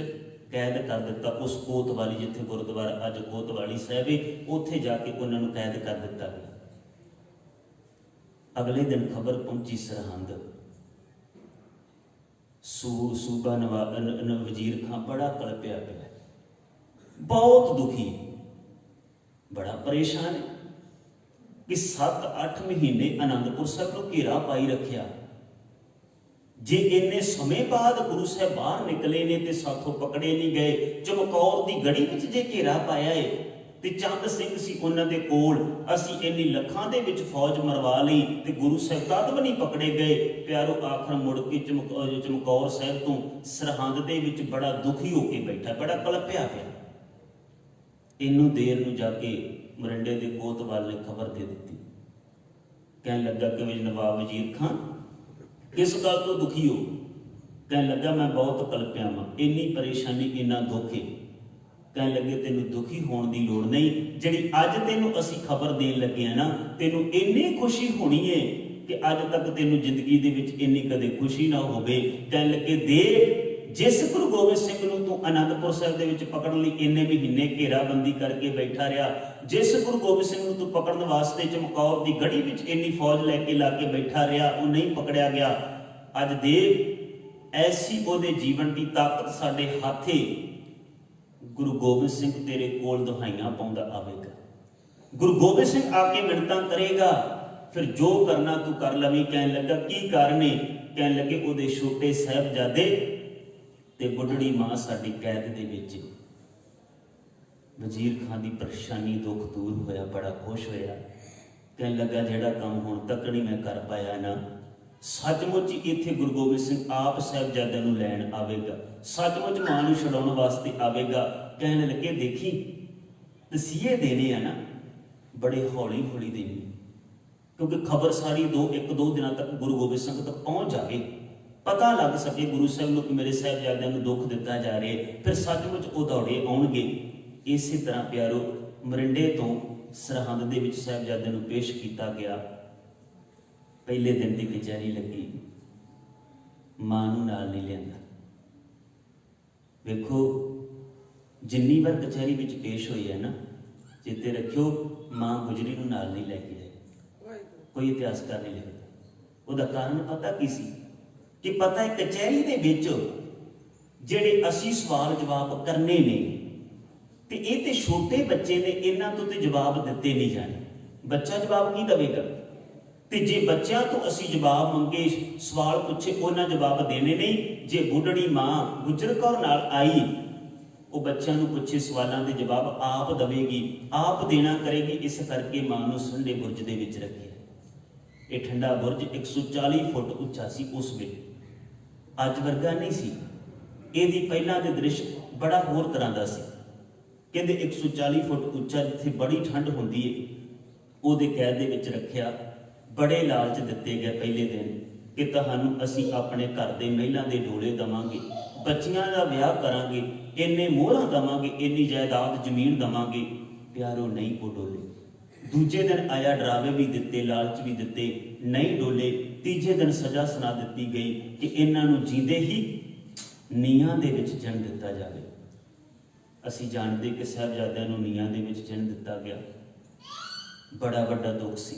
ਕੈਦ ਕਰ ਦਿੱਤਾ। ਉਸ ਕੋਤਵਾਲੀ, ਜਿੱਥੇ ਗੁਰਦੁਆਰਾ ਅੱਜ ਕੋਤਵਾਲੀ ਸਾਹਿਬ ਹੈ, ਉੱਥੇ ਜਾ ਕੇ ਉਹਨਾਂ ਨੂੰ ਕੈਦ ਕਰ ਦਿੱਤਾ ਗਿਆ। ਅਗਲੇ ਦਿਨ ਖਬਰ ਪਹੁੰਚੀ ਸਰਹੰਦ। ਸੂਬਾ ਵਜ਼ੀਰ ਖਾਂ ਬੜਾ ਕਲਪਿਆ ਪਿਆ, ਬਹੁਤ ਦੁਖੀ, ਬੜਾ ਪਰੇਸ਼ਾਨ ਹੈ ਕਿ 7-8 ਮਹੀਨੇ ਆਨੰਦਪੁਰ ਸਾਹਿਬ ਨੂੰ ਘੇਰਾ ਪਾਈ ਰੱਖਿਆ। ਜੇ ਇੰਨੇ ਸਮੇਂ ਬਾਅਦ ਗੁਰੂ ਸਾਹਿਬ ਬਾਹਰ ਨਿਕਲੇ ਨੇ ਤੇ ਸਾਥੋਂ ਪਕੜੇ ਨਹੀਂ ਗਏ। ਚਮਕੌਰ ਦੀ ਗੜੀ ਵਿੱਚ ਜੇ ਘੇਰਾ ਪਾਇਆ ਏ ਤੇ ਚੰਦ ਸਿੰਘ ਸੀ ਉਹਨਾਂ ਦੇ ਕੋਲ, ਅਸੀਂ ਇੰਨੀ ਲੱਖਾਂ ਦੇ ਵਿੱਚ ਫੌਜ ਮਰਵਾ ਲਈ ਤੇ ਗੁਰੂ ਸਾਹਿਬ ਤਦ ਵੀ ਨਹੀਂ ਪਕੜੇ ਗਏ। ਪਿਆਰੋ ਆਖਰ ਮੁੜ ਕੇ ਚਮਕੌਰ ਸਾਹਿਬ ਤੋਂ ਸਰਹੰਦ ਦੇ ਵਿੱਚ ਬੜਾ ਦੁਖੀ ਹੋ ਕੇ ਬੈਠਾ, ਬੜਾ ਕਲਪਿਆ ਪਿਆ। ਇਹਨੂੰ ਦੇਰ ਨੂੰ ਜਾ ਕੇ ਮਰਿੰਡੇ ਦੇ ਕੋਤਵਾਲ ਨੇ ਖਬਰ ਦੇ ਦਿੱਤੀ। ਕਹਿਣ ਲੱਗਾ ਕਿ ਨਵਾਬ ਵਜ਼ੀਰ ਖਾਂ ਕਿਸ ਗੱਲ ਤੋਂ ਦੁਖੀ ਹੋ? ਕਹਿਣ ਲੱਗਾ ਮੈਂ ਬਹੁਤ ਕਲਪਿਆ ਵਾਂ, ਇੰਨੀ ਪਰੇਸ਼ਾਨੀ, ਇੰਨਾ ਦੁੱਖ ਹੈ। ਕਹਿਣ ਲੱਗੇ ਤੈਨੂੰ ਦੁਖੀ ਹੋਣ ਦੀ ਲੋੜ ਨਹੀਂ, ਜਿਹੜੀ ਅੱਜ ਤੈਨੂੰ ਅਸੀਂ ਖਬਰ ਦੇਣ ਲੱਗੇ ਆ ਨਾ, ਤੈਨੂੰ ਇੰਨੀ ਖੁਸ਼ੀ ਹੋਣੀ ਹੈ ਕਿ ਅੱਜ ਤੱਕ ਤੈਨੂੰ ਜ਼ਿੰਦਗੀ ਦੇ ਵਿੱਚ ਇੰਨੀ ਕਦੇ ਖੁਸ਼ੀ ਨਾ ਹੋਵੇ। ਕਹਿਣ ਲੱਗੇ ਦੇਖ, ਜਿਸ ਗੁਰੂ ਗੋਬਿੰਦ ਸਿੰਘ ਨੂੰ ਤੂੰ ਆਨੰਦਪੁਰ ਸਾਹਿਬ ਦੇ ਵਿੱਚ ਪਕੜਨ ਲਈ ਇੰਨੇ ਮਹੀਨੇ ਘੇਰਾਬੰਦੀ ਕਰਕੇ ਬੈਠਾ ਰਿਹਾ, ਜਿਸ ਗੁਰੂ ਗੋਬਿੰਦ ਸਿੰਘ ਨੂੰ ਤੂੰ ਪਕੜਨ ਵਾਸਤੇ ਚਮਕੌਰ ਦੀ ਗੜੀ ਵਿੱਚ ਇੰਨੀ ਫੌਜ ਲੈ ਕੇ ਲਾ ਕੇ ਬੈਠਾ ਰਿਹਾ, ਉਹ ਨਹੀਂ ਪਕੜਿਆ ਗਿਆ। ਅੱਜ ਦੇਖ, ਐਸੀ ਉਹਦੇ ਜੀਵਨ ਦੀ ਤਾਕਤ ਸਾਡੇ ਹੱਥੇ, ਗੁਰੂ ਗੋਬਿੰਦ ਸਿੰਘ ਤੇਰੇ ਕੋਲ ਦੁਹਾਈਆਂ ਪਾਉਂਦਾ ਆਵੇਗਾ। ਗੁਰੂ ਗੋਬਿੰਦ ਸਿੰਘ ਆ ਕੇ ਮਿੰਨਤਾਂ ਕਰੇਗਾ, ਫਿਰ ਜੋ ਕਰਨਾ ਤੂੰ ਕਰ ਲਵੀਂ। ਕਹਿਣ ਲੱਗਾ ਕੀ ਕਾਰਨ ਹੈ? ਕਹਿਣ ਲੱਗੇ ਉਹਦੇ ਛੋਟੇ ਸਾਹਿਬਜ਼ਾਦੇ ਤੇ ਬੁੱਢੜੀ ਮਾਂ ਸਾਡੀ ਕੈਦ ਦੇ ਵਿੱਚ। ਵਜ਼ੀਰ ਖਾਂ ਦੀ ਪਰੇਸ਼ਾਨੀ, ਦੁੱਖ ਦੂਰ ਹੋਇਆ, ਬੜਾ ਖੁਸ਼ ਹੋਇਆ। ਕਹਿਣ ਲੱਗਾ ਜਿਹੜਾ ਕੰਮ ਹੁਣ ਤੱਕ ਨਹੀਂ ਮੈਂ ਕਰ ਪਾਇਆ ਨਾ, ਸੱਚਮੁੱਚ ਇੱਥੇ ਗੁਰੂ ਗੋਬਿੰਦ ਸਿੰਘ ਆਪ ਸਾਹਿਬਜ਼ਾਦਿਆਂ ਨੂੰ ਲੈਣ ਆਵੇਗਾ, ਸੱਚਮੁੱਚ ਮਾਂ ਨੂੰ ਛਡਾਉਣ ਵਾਸਤੇ ਆਵੇਗਾ। ਕਹਿਣ ਲੱਗੇ ਦੇਖੀ, ਤਸੀਹੇ ਦੇਣੇ ਆ ਨਾ, ਬੜੇ ਹੌਲੀ ਹੌਲੀ ਦੇਣੀ, ਕਿਉਂਕਿ ਖਬਰ ਸਾਰੀ 1-2 ਦਿਨਾਂ ਤੱਕ ਗੁਰੂ ਗੋਬਿੰਦ ਸਿੰਘ ਤੱਕ ਪਹੁੰਚ ਜਾਵੇ, ਪਤਾ ਲੱਗ ਸਕੇ ਗੁਰੂ ਸਾਹਿਬ ਨੂੰ ਕਿ ਮੇਰੇ ਸਾਹਿਬਜ਼ਾਦਿਆਂ ਨੂੰ ਦੁੱਖ ਦਿੱਤਾ ਜਾ ਰਿਹਾ, ਫਿਰ ਸੱਚਮੁੱਚ ਉਹ ਦੌੜੇ ਆਉਣਗੇ। ਇਸੇ ਤਰ੍ਹਾਂ ਪਿਆਰੋ ਮਰਿੰਡੇ ਤੋਂ ਸਰਹੰਦ ਦੇ ਵਿੱਚ ਸਾਹਿਬਜ਼ਾਦਿਆਂ ਨੂੰ ਪੇਸ਼ ਕੀਤਾ ਗਿਆ। ਪਹਿਲੇ ਦਿਨ ਦੀ ਕਚਹਿਰੀ ਲੱਗੀ, ਮਾਂ ਨੂੰ ਨਾਲ ਨਹੀਂ ਲਿਆਂਦਾ। ਵੇਖੋ, ਜਿੰਨੀ ਵਾਰ ਕਚਹਿਰੀ ਵਿੱਚ ਪੇਸ਼ ਹੋਈ ਹੈ ਨਾ, ਚੇਤੇ ਰੱਖਿਓ, ਮਾਂ ਗੁਜਰੀ ਨੂੰ ਨਾਲ ਨਹੀਂ ਲੈ ਕੇ ਆਈ। ਕੋਈ ਇਤਿਹਾਸਕਾਰ ਨਹੀਂ ਲਿਖਦਾ। ਉਹਦਾ ਕਾਰਨ ਪਤਾ ਕੀ ਸੀ? ਕਿ ਪਤਾ ਹੈ ਕਚਹਿਰੀ ਦੇ ਵਿੱਚ ਜਿਹੜੇ ਅਸੀਂ ਸਵਾਲ ਜਵਾਬ ਕਰਨੇ ਨੇ, ਤੇ ਇਹ ਤੇ ਛੋਟੇ ਬੱਚੇ ਨੇ, ਇਹਨਾਂ ਤੋਂ ਤੇ ਜਵਾਬ ਦਿੱਤੇ ਨਹੀਂ ਜਾਣੇ। ਬੱਚਾ ਜਵਾਬ ਕੀ ਦੇਵੇਗਾ? ਤੇ ਜੇ ਬੱਚਿਆਂ ਤੋਂ ਅਸੀਂ ਜਵਾਬ ਮੰਗੇ, ਸਵਾਲ ਪੁੱਛੇ, ਉਹਨਾਂ ਜਵਾਬ ਦੇਣੇ ਨਹੀਂ। ਜੇ ਬੁੱਢੜੀ ਮਾਂ ਗੁਜਰ ਕੌਰ ਨਾਲ ਆਈ, ਉਹ ਬੱਚਿਆਂ ਨੂੰ ਪੁੱਛੇ ਸਵਾਲਾਂ ਦੇ ਜਵਾਬ ਆਪ ਦੇਵੇਗੀ, ਆਪ ਦੇਣਾ ਕਰੇਗੀ। ਇਸ ਕਰਕੇ ਮਾਂ ਨੂੰ ਠੰਡੇ ਬੁਰਜ ਦੇ ਵਿੱਚ ਰੱਖਿਆ। ਇਹ ਠੰਡਾ ਬੁਰਜ 140 ਫੁੱਟ ਉੱਚਾ ਸੀ ਉਸ ਵੇਲੇ, ਅੱਜ ਵਰਗਾ ਨਹੀਂ ਸੀ। ਇਹਦੀ ਪਹਿਲਾਂ ਦੇ ਦ੍ਰਿਸ਼ ਬੜਾ ਹੋਰ ਤਰ੍ਹਾਂ ਦਾ ਸੀ। ਕਹਿੰਦੇ 140 ਫੁੱਟ ਉੱਚਾ, ਜਿੱਥੇ ਬੜੀ ਠੰਡ ਹੁੰਦੀ ਹੈ, ਉਹਦੇ ਕੈਦ ਦੇ ਵਿੱਚ ਰੱਖਿਆ। ਬੜੇ ਲਾਲਚ ਦਿੱਤੇ ਗਏ ਪਹਿਲੇ ਦਿਨ ਕਿ ਤੁਹਾਨੂੰ ਅਸੀਂ ਆਪਣੇ ਘਰ ਦੇ ਮਹਿਲਾਂ ਦੇ ਡੋਲੇ ਦੇਵਾਂਗੇ, ਬੱਚੀਆਂ ਦਾ ਵਿਆਹ ਕਰਾਂਗੇ, ਇੰਨੇ ਮੋਹਰਾਂ ਦੇਵਾਂਗੇ, ਇੰਨੀ ਜਾਇਦਾਦ ਜ਼ਮੀਨ ਦੇਵਾਂਗੇ। ਪਿਆਰੋ ਨਹੀਂ ਉਹ ਡੋਲੇ। ਦੂਜੇ ਦਿਨ ਆਇਆ, ਡਰਾਵੇ ਵੀ ਦਿੱਤੇ, ਲਾਲਚ ਵੀ ਦਿੱਤੇ, ਨਹੀਂ ਡੋਲੇ। ਤੀਜੇ ਦਿਨ ਸਜ਼ਾ ਸੁਣਾ ਦਿੱਤੀ ਗਈ ਕਿ ਇਹਨਾਂ ਨੂੰ ਜੀਂਦੇ ਹੀ ਨੀਹਾਂ ਦੇ ਵਿੱਚ ਜਨਮ ਦਿੱਤਾ ਜਾਵੇ। ਅਸੀਂ ਜਾਣਦੇ ਕਿ ਸਾਹਿਬਜ਼ਾਦਿਆਂ ਨੂੰ ਨੀਹਾਂ ਦੇ ਵਿੱਚ ਜਨਮ ਦਿੱਤਾ ਗਿਆ। ਬੜਾ ਵੱਡਾ ਦੁੱਖ ਸੀ,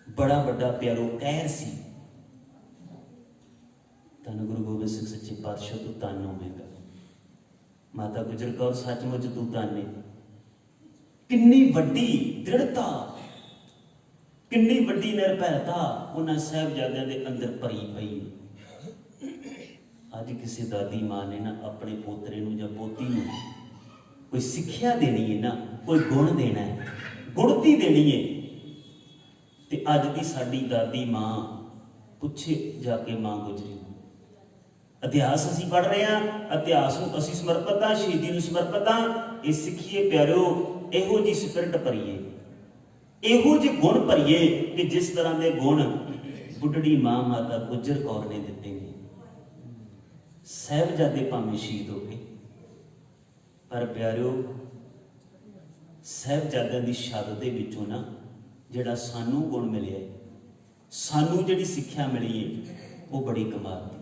ਬੜਾ ਵੱਡਾ ਪਿਆਰੋ ਕਹਿਰ ਸੀ। ਧੰਨ ਗੁਰੂ ਗੋਬਿੰਦ ਸਿੰਘ ਸੱਚੇ ਪਾਤਸ਼ਾਹ, ਤੂੰ ਧੰਨ ਹੋਵੇਗਾ। ਮਾਤਾ ਗੁਜਰ ਕੌਰ, ਸੱਚਮੁੱਚ ਤੂੰ ਧੰਨ ਹੈ। ਕਿੰਨੀ ਵੱਡੀ ਦ੍ਰਿੜਤਾ, ਕਿੰਨੀ ਵੱਡੀ ਨਿਰਭੈਤਾ ਉਹਨਾਂ ਸਾਹਿਬਜ਼ਾਦਿਆਂ ਦੇ ਅੰਦਰ ਭਰੀ ਪਈ। ਅੱਜ ਕਿਸੇ ਦਾਦੀ ਮਾਂ ਨੇ ਨਾ ਆਪਣੇ ਪੋਤਰੇ ਨੂੰ ਜਾਂ ਪੋਤੀ ਨੂੰ कोई सिक्ख्या देनी है ना, कोई गुण देना है, गुणती देनी है। तो अज की साडी दादी माँ पुछे जाके माँ गुजरी, इतिहास असीं पढ़ रहे हैं, इतिहास नूं असीं समर्पित हाँ, शहीदी नूं समर्पित हाँ। ये सिੱਖੀਏ प्यारिओ, इहो जी स्पिरिट भरीए, इहो जे गुण भरीए कि जिस तरह के गुण बुढ़ड़ी माँ माता गुजर कौर ने दिते ने। साहिबजादे भावें शहीद हो गए, पर प्यारिओ साहिबजादिਆਂ ਦੀ शहादत ਦੇ ਵਿੱਚੋਂ ना ਜਿਹੜਾ सानू गुण मिले, सानू ਜਿਹੜੀ सिक्ख्या मिली है, वो बड़ी कमाल है।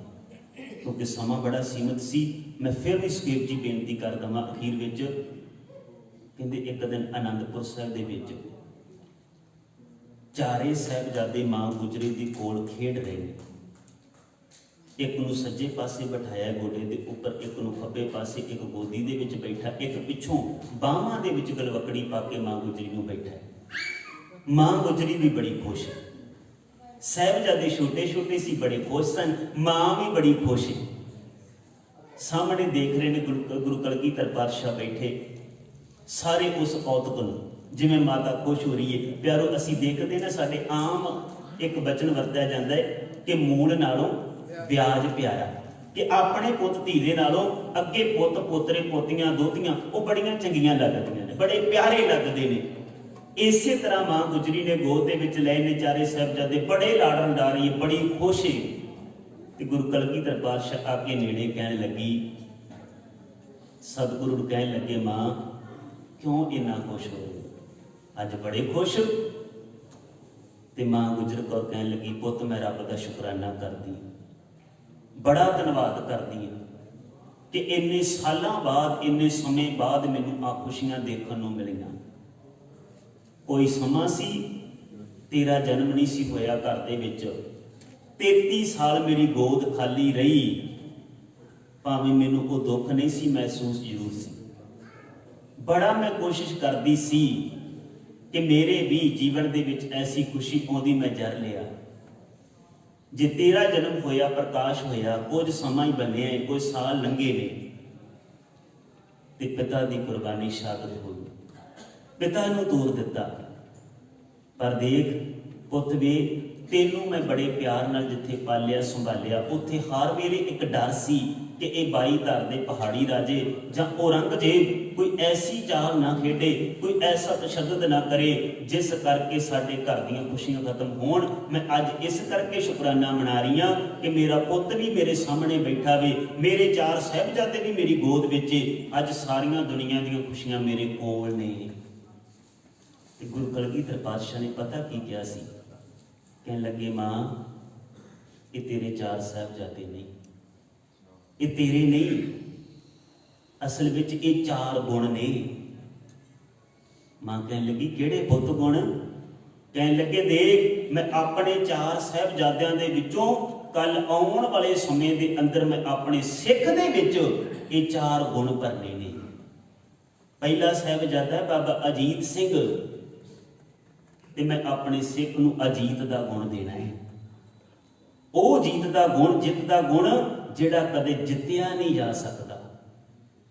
क्योंकि समा बड़ा सीमित सी, मैं फिर भी सुखदेव जी बेनती कर दवां अखीर विच, कहंदे एक दिन आनंदपुर साहिब दे विच चारे साहिबजादे मां गुजरी दी कोल खेड रहे हैं। एक नूं सज्जे पासे बिठाया गोडे दे उपर, एक नूं खब्बे पासे, एक गोदी दे विच बैठा, एक पिछों बाहां दे विच गलवकड़ी पा के मां गुजरी नूं बैठा है। मां गुजरी भी बड़ी खुश है, साहिबजादे छोटे छोटे सी बड़े खुश सन, मां भी बड़ी खुश है। सामने देख रहे ने गुरु कलगीधर पातशाह बैठे, सारे उस औतक नूं जिवें माता खुश हो रही है। प्यारो असीं देखते ना, साडे आम एक वचन वरतिया जाता है कि मूल नालों ब्याज प्यारा, कि अपने पुत धीरे नालों अगे पुत पोतरे पोतियां दोतियां वो बड़ियां चंगियां लगदियां ने, बड़े प्यारे लगते हैं। इसे तरह मां गुजरी ने गोद दे विच लए ने चारे साहिबजादे, बड़े लाडन डारी, बड़ी खुश है। ते गुरु कलगीधर पातशाह आके नेड़े कहन लगी, सतगुरु नूं कहन लगे, मां क्यों इन्ना खुश हो रहे, अज बड़े खुश। ते मां गुजर कौर कहन लगी, पुत मैं रब दा शुकराना करदी, बड़ा धन्नवाद करदी हां कि इन्ने सालां बाद, इन्ने समय बाद मैनूं आ खुशियां देखण नूं मिलीआं। कोई समा सी तेरा जन्म नहीं सी होया घर दे विच, 33 साल मेरी गोद खाली रही, भावें मैनूं कोई दुख नहीं सी महसूस जरूर सी। बड़ा मैं कोशिश करती सी कि मेरे भी जीवन दे विच ऐसी खुशी आउंदी, मैं जर लिया। जे तेरा जन्म होया, प्रकाश होया, कुछ समा ही बने, कुछ साल लंघे ने, ते पिता दी कुर्बानी शहादत होई, पिता नूं तोड़ दिता। पर देख पुत वे, तेनों मैं बड़े प्यार नाल जिथे पालिया संभालिया, उत्थे हर वेले एक डर सी कि ये 22 धर दे पहाड़ी राजे जां औरंगजेब कोई ऐसी चाल ना खेडे, कोई ऐसा तशद्दद ना करे जिस करके साडे घर दीयां खुशियां खत्म होण। मैं अज इस करके शुकराना मना रही हाँ कि मेरा पुत भी मेरे सामने बैठा वे, मेरे 4 साहिबजादे भी मेरी गोद विच, अज सारियां दुनिया दीयां खुशियां मेरे कोल ने। गुरु कलगीधर पातशाह ने पता की क्या सी, कहन लगे, मां ये तेरे 4 साहिबजादे नहीं, ये तेरे नहीं, असल विच ये 4 गुण ने। मां कहन लगी, केड़े पुत गुण? कहन लगे, देख मैं अपने 4 साहिबजादियां दे विचों कल आउण वाले समय दे अंदर मैं अपने सिख दे विच ये 4 गुण भरने ने। पहला साहिबजादा है बाबा अजीत सिंह, ते मैं अपने सिख नूं अजीत दा गुण देना है। वो जीत दा गुण, जित दा गुण जिहड़ा कदे जित्तिया नहीं जा सकता।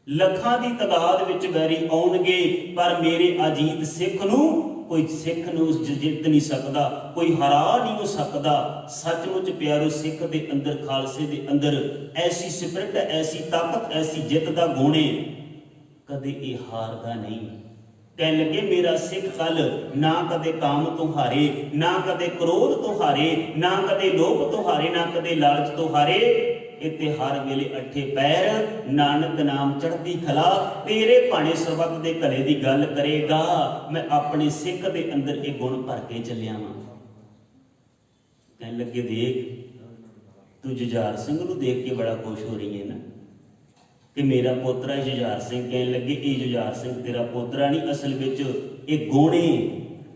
लखां दी तादाद विच वैरी आउणगे, पर मेरे अजीत सिख नूं कोई सिख नूं जित नहीं सकता, कोई हरा नहीं हो सकता। सचमुच प्यारो, सिख दे अंदर, खालसे दे अंदर ऐसी स्पिरिट, ऐसी ताकत, ऐसी जित दा गुण है, कदे ये हारदा नहीं। कहन लगे, मेरा सिख कल ना कदे काम तो हारे, ना कदे क्रोध तो हारे, ना कदे लोभ तो हारे, ना कदे लालच तो हारे। इत्ते हर वेले अठे पैर, नानक नाम चढ़दी खला, तेरे भाणे सरबत दे भले दी गल करेगा। मैं अपने सिख दे अंदर ये गुण भर के चलिया वां। कहन लगे, देख तू जुझार सिंह नूं देख के बड़ा खुश हो रही है ना कि मेरा पोतरा जुझार सिंह। कहन लगे, ये जुझार सिंह तेरा पोतरा नहीं, असल विच ये गुण है।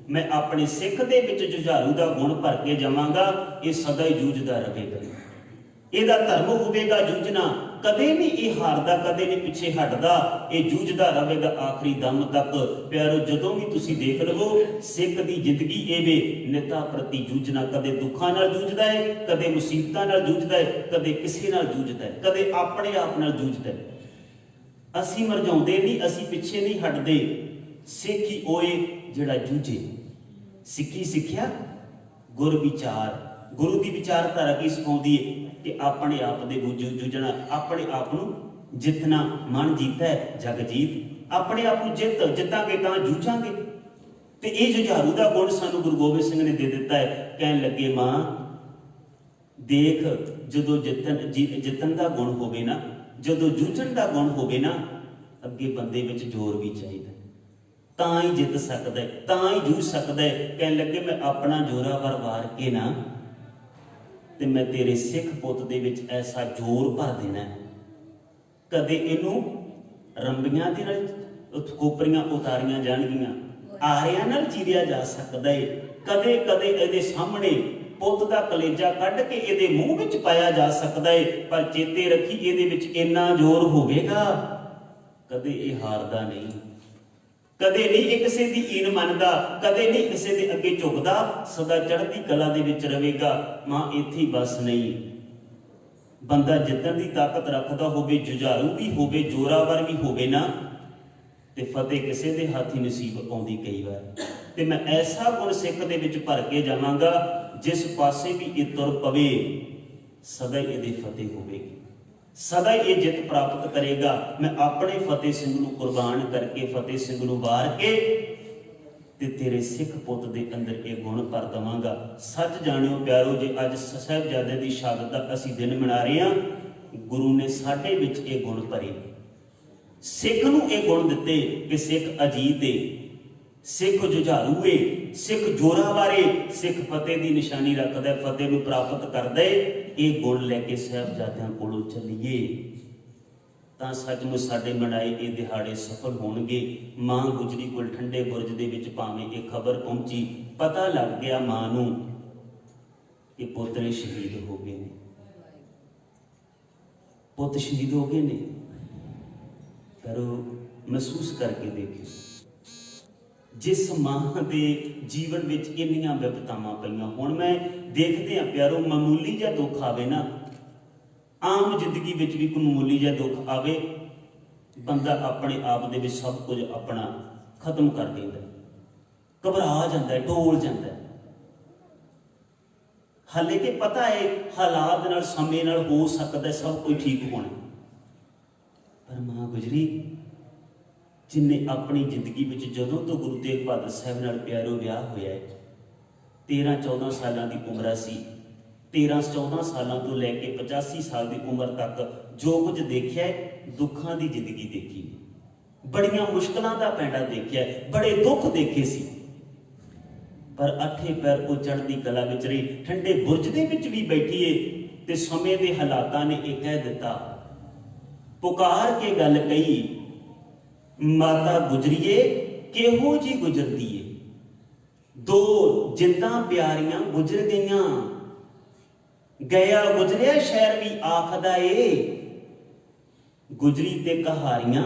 मैं अपने सिख दे विच जुझारू दा गुण भर के जावांगा, ये सदा ही जूझदा रहेगा। ਇਹਦਾ धर्म होगा जूझना, कदे नहीं ये हारदा, कदे नहीं पिछे हटदा, ये जूझदा रहेगा आखिरी दम तक। प्यारो, जदों भी तुसीं देख लवो सिख दी जिंदगी एवे निता प्रति जूझना, कदे दुखां नाल जूझदा है, कदे मुसीबतां नाल जूझदा है, कदे किसी नाल जूझदा है, कदे अपने आप नाल जूझदा है। ਅਸੀਂ ਮਰਜਾਉਂਦੇ ਨਹੀਂ, ਅਸੀਂ ਪਿੱਛੇ ਨਹੀਂ ਹਟਦੇ। ਸਿੱਖ ਹੀ ਓਏ ਜਿਹੜਾ ਜੂਝੇ। ਸਿੱਖੀ ਸਿੱਖਿਆ ਗੁਰ ਵਿਚਾਰ। ਗੁਰੂ ਦੀ ਵਿਚਾਰਧਾਰਾ ਕੀ ਸਿਖਾਉਂਦੀ ਹੈ ਕਿ ਆਪਣੇ ਆਪ ਦੇ ਜੂਝਣਾ, ਆਪਣੇ ਆਪ ਨੂੰ ਜਿੱਤਣਾ। ਮਨ ਜੀਤਾ ਹੈ ਜਗ ਜੀਤ। ਆਪਣੇ ਆਪ ਨੂੰ ਜਿੱਤਾਂਗੇ ਤਾਂ ਜੂਝਾਂਗੇ। ਤੇ ਇਹ ਜੁਝਾਰੂ ਦਾ ਗੁਣ ਸਾਨੂੰ ਗੁਰੂ ਗੋਬਿੰਦ ਸਿੰਘ ਨੇ ਦੇ ਦਿੱਤਾ ਹੈ। ਕਹਿਣ ਲੱਗੇ ਮਾਂ ਦੇਖ, ਜਦੋਂ ਜਿੱਤਣ ਦਾ ਗੁਣ ਹੋਵੇ ਨਾ, ਜਦੋਂ ਜੂਝਣ ਦਾ ਗੁਣ ਹੋਵੇ ਨਾ, ਅੱਗੇ ਬੰਦੇ ਵਿੱਚ ਜ਼ੋਰ ਵੀ ਚਾਹੀਦਾ, ਤਾਂ ਹੀ ਜਿੱਤ ਸਕਦਾ, ਤਾਂ ਹੀ ਜੂਝ ਸਕਦਾ। ਕਹਿਣ ਲੱਗੇ ਮੈਂ ਆਪਣਾ ਜ਼ੋਰਾਵਰ ਵਾਰ ਕੇ ਨਾ ਤੇ ਮੈਂ ਤੇਰੇ ਸਿੱਖ ਪੁੱਤ ਦੇ ਵਿੱਚ ਐਸਾ ਜ਼ੋਰ ਭਰ ਦੇਣਾ, ਕਦੇ ਇਹਨੂੰ ਰੰਬੀਆਂ ਦੇ ਨਾਲ ਕੋਪਰੀਆਂ ਉਤਾਰੀਆਂ ਜਾਣਗੀਆਂ, ਆਰਿਆਂ ਨਾਲ ਚੀਰਿਆ ਜਾ ਸਕਦਾ ਏ। ਕਦੇ ਕਦੇ ਇਹਦੇ ਸਾਹਮਣੇ ਪੁੱਤ ਦਾ ਕਲੇਜਾ ਕੱਢ ਕੇ ਇਹਦੇ ਮੂੰਹ ਵਿੱਚ ਪਾਇਆ ਜਾ ਸਕਦਾ ਏ। ਪਰ ਚੇਤੇ ਰੱਖੀ, ਇਹਦੇ ਵਿੱਚ ਇੰਨਾ ਜ਼ੋਰ ਹੋਵੇਗਾ, ਕਦੇ ਇਹ ਹਾਰਦਾ ਨਹੀਂ, ਕਦੇ ਨਹੀਂ ਇਹ ਕਿਸੇ ਦੀ ਈਨ ਮੰਨਦਾ, ਕਦੇ ਨਹੀਂ ਕਿਸੇ ਦੇ ਅੱਗੇ ਝੁਕਦਾ, ਸਦਾ ਚੜ੍ਹਦੀ ਕਲਾ ਦੇ ਵਿੱਚ ਰਹੇਗਾ। ਮਾਂ ਇੱਥੇ ਹੀ ਬਸ ਨਹੀਂ, ਬੰਦਾ ਜਿੱਤਣ ਦੀ ਤਾਕਤ ਰੱਖਦਾ ਹੋਵੇ, ਜੁਝਾਰੂ ਵੀ ਹੋਵੇ, ਜ਼ੋਰਾਵਰ ਵੀ ਹੋਵੇ ਨਾ, ਤੇ ਫਤਿਹ ਕਿਸੇ ਦੇ ਹੱਥ ਹੀ ਨਸੀਬ ਆਉਂਦੀ ਕਈ ਵਾਰ। ਤੇ ਮੈਂ ਐਸਾ ਗੁਣ ਸਿੱਖ ਦੇ ਵਿੱਚ ਭਰ ਕੇ ਜਾਵਾਂਗਾ, ਜਿਸ ਪਾਸੇ ਵੀ ਇਹ ਤੁਰ ਪਵੇ ਸਦਾ ਹੀ ਇਹਦੀ ਫਤਿਹ ਹੋਵੇਗੀ, ਸਦਾ ਹੀ ਇਹ ਜਿੱਤ ਪ੍ਰਾਪਤ ਕਰੇਗਾ। ਮੈਂ ਆਪਣੇ ਫਤਿਹ ਸਿੰਘ ਨੂੰ ਕੁਰਬਾਨ ਕਰਕੇ, ਫਤਿਹ ਸਿੰਘ ਨੂੰ ਵਾਰ ਕੇ ਤੇ ਤੇਰੇ ਸਿੱਖ ਪੁੱਤ ਦੇ ਅੰਦਰ ਇਹ ਗੁਣ ਭਰ ਦੇਵਾਂਗਾ। ਸੱਚ ਜਾਣਿਓ ਪਿਆਰੋ, ਜੇ ਅੱਜ ਸਾਹਿਬਜ਼ਾਦੇ ਦੀ ਸ਼ਹਾਦਤ ਦਾ ਅਸੀਂ ਦਿਨ ਮਨਾ ਰਹੇ ਹਾਂ, ਗੁਰੂ ਨੇ ਸਾਡੇ ਵਿੱਚ ਇਹ ਗੁਣ ਭਰੇ, ਸਿੱਖ ਨੂੰ ਇਹ ਗੁਣ ਦਿੱਤੇ ਕਿ ਸਿੱਖ ਅਜੀਤ ਏ, ਸਿੱਖ ਜੁਝਾਰੂ ਏ, ਸਿੱਖ ਜ਼ੋਰਾਵਰ ਏ, ਸਿੱਖ ਫਤਿਹ ਦੀ ਨਿਸ਼ਾਨੀ ਰੱਖਦਾ, ਫਤਿਹ ਨੂੰ ਪ੍ਰਾਪਤ ਕਰਦਾ ਏ। ਇਹ ਗੁਣ ਲੈ ਕੇ ਸਾਹਿਬਜ਼ਾਦਿਆਂ ਕੋਲੋਂ ਚੱਲੀਏ ਤਾਂ ਸੱਚਮੁੱਚ ਸਾਡੇ ਮਨਾਏ ਇਹ ਦਿਹਾੜੇ ਸਫਲ ਹੋਣਗੇ। ਮਾਂ ਗੁਜਰੀ ਕੋਲ ਠੰਡੇ ਬੁਰਜ ਦੇ ਵਿੱਚ ਭਾਵੇਂ ਇਹ ਖਬਰ ਪਹੁੰਚੀ, ਪਤਾ ਲੱਗ ਗਿਆ ਮਾਂ ਨੂੰ ਕਿ ਪੋਤਰੇ ਸ਼ਹੀਦ ਹੋ ਗਏ ਨੇ, ਪੁੱਤ ਸ਼ਹੀਦ ਹੋ ਗਏ ਨੇ। ਪਰ ਮਹਿਸੂਸ ਕਰਕੇ ਦੇਖਿਓ, ਜਿਸ ਮਾਂ ਦੇ ਜੀਵਨ ਵਿੱਚ ਇੰਨੀਆਂ ਵਿਪਤਾਵਾਂ ਪਈਆਂ, ਹੁਣ ਮੈਂ ਦੇਖਦੇ ਹਾਂ ਪਿਆਰੋ, ਮਾਮੂਲੀ ਜਿਹਾ ਦੁੱਖ ਆਵੇ ਨਾ, ਆਮ ਜ਼ਿੰਦਗੀ ਵਿੱਚ ਵੀ ਕੋਈ ਮਾਮੂਲੀ ਜਿਹਾ ਦੁੱਖ ਆਵੇ, ਬੰਦਾ ਆਪਣੇ ਆਪ ਦੇ ਵਿੱਚ ਸਭ ਕੁਝ ਆਪਣਾ ਖਤਮ ਕਰ ਦਿੰਦਾ, ਘਬਰਾ ਜਾਂਦਾ, ਡੋਲ ਜਾਂਦਾ। ਹਾਲੇ ਕਿ ਪਤਾ ਹੈ ਹਾਲਾਤ ਨਾਲ, ਸਮੇਂ ਨਾਲ ਹੋ ਸਕਦਾ ਸਭ ਕੁਝ ਠੀਕ ਹੋਣਾ, ਪਰ ਮਾਂ ਗੁਜਰੀ ਜਿਨਨੇ ਆਪਣੀ ਜ਼ਿੰਦਗੀ ਵਿੱਚ ਜਦੋਂ ਤੋਂ ਗੁਰੂ ਤੇਗ ਬਹਾਦਰ ਸਾਹਿਬ ਨਾਲ ਪਿਆਰੋ ਵਿਆਹ ਹੋਇਆ, 13-14 ਸਾਲਾਂ ਦੀ ਉਮਰ ਸੀ। 13-14 ਸਾਲਾਂ ਤੋਂ ਲੈ ਕੇ 85 ਸਾਲ ਦੀ ਉਮਰ ਤੱਕ ਜੋ ਕੁਝ ਦੇਖਿਆ, ਦੁੱਖਾਂ ਦੀ ਜ਼ਿੰਦਗੀ ਦੇਖੀ, ਬੜੀਆਂ ਮੁਸ਼ਕਲਾਂ ਦਾ ਪੈਂਡਾ ਦੇਖਿਆ, ਬੜੇ ਦੁੱਖ ਦੇਖੇ ਸੀ। ਪਰ ਅੱਠੇ ਪੈਰ ਉਹ ਚੜ੍ਹਦੀ ਕਲਾ ਵਿੱਚ ਰਹੀ, ਠੰਡੇ ਬੁਰਜ ਦੇ ਵਿੱਚ ਵੀ ਬੈਠੀਏ ਤੇ ਸਮੇਂ ਦੇ ਹਾਲਾਤਾਂ ਨੇ ਇਹ ਕਹਿ ਦਿੱਤਾ, ਪੁਕਾਰ ਕੇ ਗੱਲ ਕਹੀ, ਮਾਤਾ ਗੁਜਰੀਏ ਕਿਹੋ ਜੀ ਗੁਜਰਦੀ ਏ, ਦੋ ਜਿੰਦਾਂ ਪਿਆਰੀਆਂ ਗੁਜਰ ਗਈਆਂ, ਗਿਆ ਗੁਜਰਿਆ ਸ਼ਹਿਰ ਵੀ ਆਖਦਾ ਏ, ਗੁਜਰੀ ਤੇ ਕਹਾਰੀਆਂ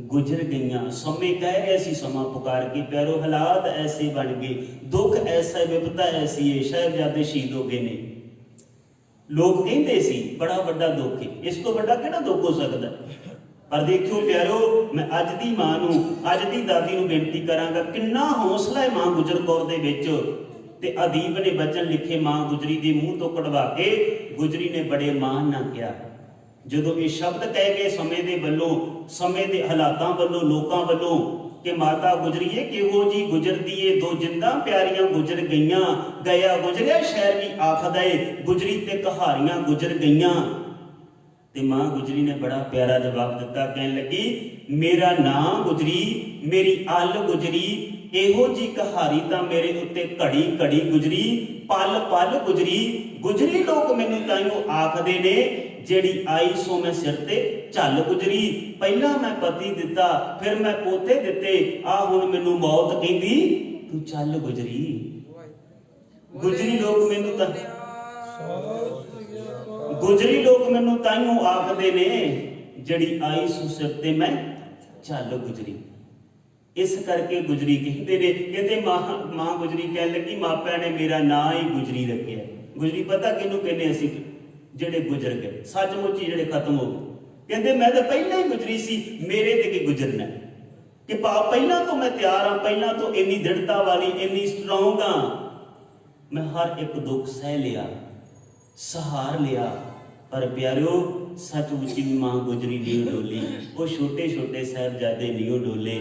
ਗੁਜਰ ਗਈਆਂ। ਸਮੇਂ ਕਹਿ ਰਿਹਾ ਸੀ, ਸਮਾਂ ਪੁਕਾਰ ਕੇ ਪਿਆਰੋ, ਹਾਲਾਤ ਐਸੇ ਬਣ ਗਏ, ਦੁੱਖ ਐਸਾ, ਵਿਪਤਾ ਐਸੀ ਏ, ਸਾਹਿਬਜ਼ਾਦੇ ਸ਼ਹੀਦ ਹੋ ਗਏ ਨੇ। ਲੋਕ ਕਹਿੰਦੇ ਸੀ ਬੜਾ ਵੱਡਾ ਦੁੱਖ ਹੈ, ਇਸ ਤੋਂ ਵੱਡਾ ਕਿਹੜਾ ਦੁੱਖ ਹੋ ਸਕਦਾ। ਪਰ ਦੇਖਿਓ ਪਿਆਰੋ, ਮੈਂ ਅੱਜ ਦੀ ਮਾਂ ਨੂੰ, ਅੱਜ ਦੀ ਦਾਦੀ ਨੂੰ ਬੇਨਤੀ ਕਰਾਂਗਾ, ਕਿੰਨਾ ਹੌਸਲਾ ਹੈ ਮਾਂ ਗੁਜਰ ਕੌਰ ਦੇ ਵਿੱਚ। ਤੇ ਅਦੀਬ ਨੇ ਬਚਨ ਲਿਖੇ ਮਾਂ ਗੁਜਰੀ ਦੇ ਮੂੰਹ ਤੋਂ ਕਢਵਾ ਕੇ, ਗੁਜਰੀ ਨੇ ਬੜੇ ਮਾਣ ਨਾਲ ਕਿਹਾ, ਜਦੋਂ ਇਹ ਸ਼ਬਦ ਕਹਿ ਗਏ ਸਮੇਂ ਦੇ ਵੱਲੋਂ, ਸਮੇਂ ਦੇ ਹਾਲਾਤਾਂ ਵੱਲੋਂ, ਲੋਕਾਂ ਵੱਲੋਂ, ਕਿ ਮਾਤਾ ਗੁਜਰੀਏ ਕਿਹੋ ਜੀ ਗੁਜਰਦੀ ਏ, ਦੋ ਜਿੰਦਾਂ ਪਿਆਰੀਆਂ ਗੁਜਰ ਗਈਆਂ, ਗਿਆ ਗੁਜਰਿਆ ਸ਼ਹਿਰ ਵੀ ਆਖਦਾ ਏ, ਗੁਜਰੀ ਤੇ ਕਹਾਰੀਆਂ ਗੁਜਰ ਗਈਆਂ। ਤੇ ਮਾਂ ਗੁਜਰੀ ਨੇ ਬੜਾ ਪਿਆਰਾ ਜਵਾਬ ਦਿੱਤਾ, ਕਹਿਣ ਲੱਗੀ, ਮੇਰਾ ਨਾਂ ਗੁਜਰੀ, ਮੇਰੀ ਅੱਲ ਗੁਜਰੀ, ਇਹੋ ਜੀ ਕਹਾਰੀ ਤਾਂ ਮੇਰੇ ਉੱਤੇ ਘੜੀ ਘੜੀ ਗੁਜਰੀ, ਪਲ ਪਲ ਗੁਜਰੀ। ਗੁਜਰੀ ਲੋਕ ਮੈਨੂੰ ਤਾਈਓ ਆਖਦੇ ਨੇ, ਜਿਹੜੀ ਆਈ ਸੋ ਮੈਂ ਸਿਰ ਤੇ ਝੱਲ ਗੁਜਰੀ। ਪਹਿਲਾਂ ਮੈਂ ਪਤੀ ਦਿੱਤਾ, ਫਿਰ ਮੈਂ ਪੋਤੇ ਦਿੱਤੇ, ਆ ਹੁਣ ਮੈਨੂੰ ਮੌਤ ਕਹਿੰਦੀ ਤੂੰ ਚੱਲ ਗੁਜਰੀ। ਗੁਜਰੀ ਲੋਕ ਮੈਨੂੰ ਤਾਂ ਗੁਜਰੀ ਲੋਕ ਮੈਨੂੰ ਤਾਈਓ ਆਖਦੇ ਨੇ, ਜਿਹੜੀ ਆਈ ਸੋ ਸਿਰ ਤੇ ਮੈਂ ਚੱਲ ਗੁਜਰੀ। ਇਸ ਕਰਕੇ ਗੁਜਰੀ ਕਹਿੰਦੇ ਨੇ, ਕਹਿੰਦੇ ਮਾਂ ਗੁਜਰੀ ਕਹਿਣ ਲੱਗੀ, ਮਾਪਿਆਂ ਨੇ ਮੇਰਾ ਨਾਂ ਹੀ ਗੁਜਰੀ ਰੱਖਿਆ। ਗੁਜਰੀ ਪਤਾ ਕਿਹਨੂੰ ਕਹਿੰਦੇ ਅਸੀਂ, ਜਿਹੜੇ ਗੁਜਰ ਗਏ, ਸੱਚਮੁੱਚ ਹੀ ਜਿਹੜੇ ਖਤਮ ਹੋ ਗਏ। ਕਹਿੰਦੇ ਮੈਂ ਤਾਂ ਪਹਿਲਾਂ ਹੀ ਗੁਜ਼ਰੀ ਸੀ, ਮੇਰੇ ਤੇ ਕੀ ਗੁਜ਼ਰਨਾ ਕਿ ਭਾਵ ਪਹਿਲਾਂ ਤੋਂ ਮੈਂ ਤਿਆਰ ਹਾਂ, ਪਹਿਲਾਂ ਤੋਂ ਇੰਨੀ ਦ੍ਰਿੜਤਾ ਵਾਲੀ, ਇੰਨੀ ਸਟਰੋਂਗ ਹਾਂ। ਮੈਂ ਹਰ ਇੱਕ ਦੁੱਖ ਸਹਿ ਲਿਆ, ਸਹਾਰ ਲਿਆ। ਪਰ ਪਿਆਰਿਓ, ਸੱਚਮੁੱਚ ਵੀ ਮਾਂ ਗੁਜਰੀ ਨਹੀਂ ਡੋਲੀ। ਉਹ ਛੋਟੇ ਛੋਟੇ ਸਾਹਿਬਜ਼ਾਦੇ ਨਹੀਂ ਡੋਲੇ।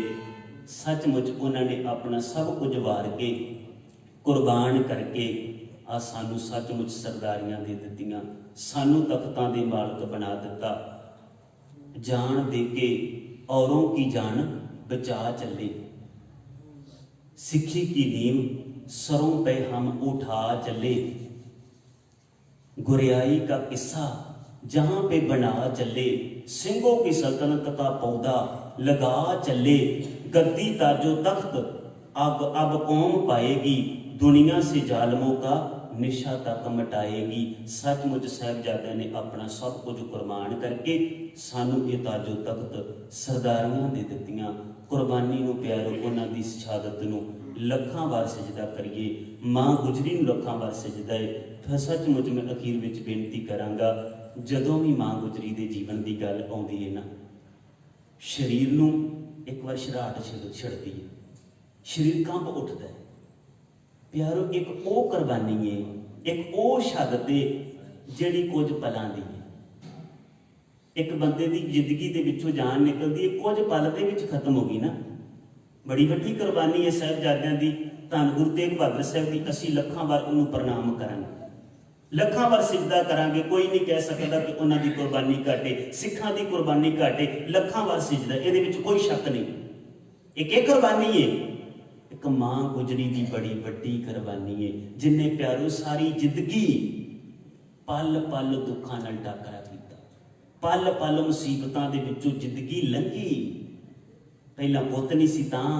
ਸੱਚਮੁੱਚ ਉਹਨਾਂ ਨੇ ਆਪਣਾ ਸਭ ਕੁਝ ਵਾਰ ਕੇ, ਕੁਰਬਾਨ ਕਰਕੇ ਆ ਸਾਨੂੰ ਸੱਚਮੁੱਚ ਸਰਦਾਰੀਆਂ ਦੇ ਦਿੱਤੀਆਂ, ਸਾਨੂੰ ਤਖਤਾਂ ਦੇ ਮਾਲਕ ਬਣਾ ਦਿੱਤਾ। ਜਾਨ ਦੇ ਕੇ ਔरों की जान बचा चले, सिक्खी की नींव सरों पे हम उठा चले। गुरियाई का किस्सा जहां पे बना चले, सिंहों की सल्तनत का पौधा लगा चले। गद्दी ताजो तख्त अब कौम पाएगी, दुनिया से जालमों का निशा तक मिटाएगी। सचमुच साहिबजादे ने अपना सब कुछ कुर्बान करके सानू ये ताजो तख्त सरदारियां दे दित्तियां। कुर्बानी नूं प्यारो, उन्हां दी शहादत नूं लखां वार सजदा करिए, मां गुजरी नूं लखां वार सजदा है। फिर सचमुच मैं अखीर विच बेनती करांगा, जदों भी मां गुजरी दे जीवन की गल आउंदी है ना, शरीर नूं एक बार शराहट छिड़दी है, शरीर कंब उठदा है। प्यारो, एक वो कुर्बानी है, एक वो शहादत है जिहड़ी कुछ पलां दी है। एक बंदे की जिंदगी दे विचों जान निकलदी है, कुछ पल दे विच खत्म हो गई ना। बड़ी वड्डी कुर्बानी है साहिबजादियां दी। धन गुरु तेग बहादुर साहब की असीं लखां वार उन्होंने प्रणाम करांगे, लखां वार सिजदा करांगे। कोई नहीं कह सकता कि उन्हां दी कुर्बानी घट है, सिखां दी कुर्बानी घट है। लखां वार सिजदा, इहदे विच कोई शक नहीं। एक कुर्बानी है, एक मां गुजरी की बड़ी वड्डी कुर्बानी है, जिन्हें प्यारो सारी जिंदगी पल पल दुखां नाल टाकरा कीता, पल पल मुसीबतां दे विचों जिंदगी लंघी। पहला पुत नहीं सी तां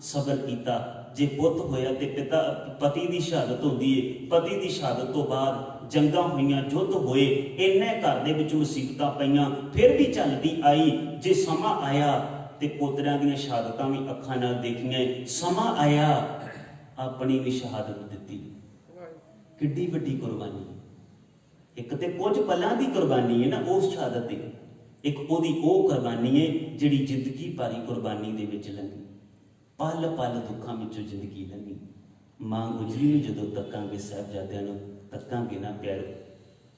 सबर कीता, जे पुत होया ते पिता पति की शहादत होंदी है। पति की शहादत तो बाद जंगां होईयां, युद्ध होए, इन्ने घर दे विच मुसीबतां पईयां, फिर भी चलदी आई। जे समा आया ते पोतरियां दी शहादतां भी अखां नाल देखियां, समा आया अपनी भी शहादत दित्ती। किड्डी वड्डी कुर्बानी। एक ते कुछ पलां दी कुर्बानी है ना, उस शहादत है। एक ओदी ओ कुर्बानी है जिहड़ी जिंदगी भारी कुर्बानी दे विच लंघी, पल पल दुखां विचों जिंदगी लंघी। मां गुजरी नूं जदों तकांगे, साहिबजादियां नूं तकांगे ना प्यारो,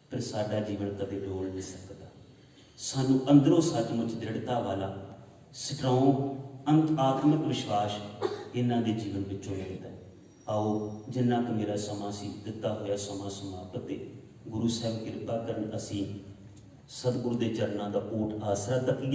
फिर साडा जीवन कदे डोल नहीं सकदा। सानू अंदरों सचमुच दृढ़ता वाला स्ट्रॉन्ग अंत आत्मिक विश्वास इन्हां दे जीवन विचों मिलदा है। आओ, जिन्ना क मेरा समा सी दिता होया समा समाप्त है। गुरु साहब कृपा करन, असीं सतगुरु दे चरनां दा ऊट आसरा तकीए।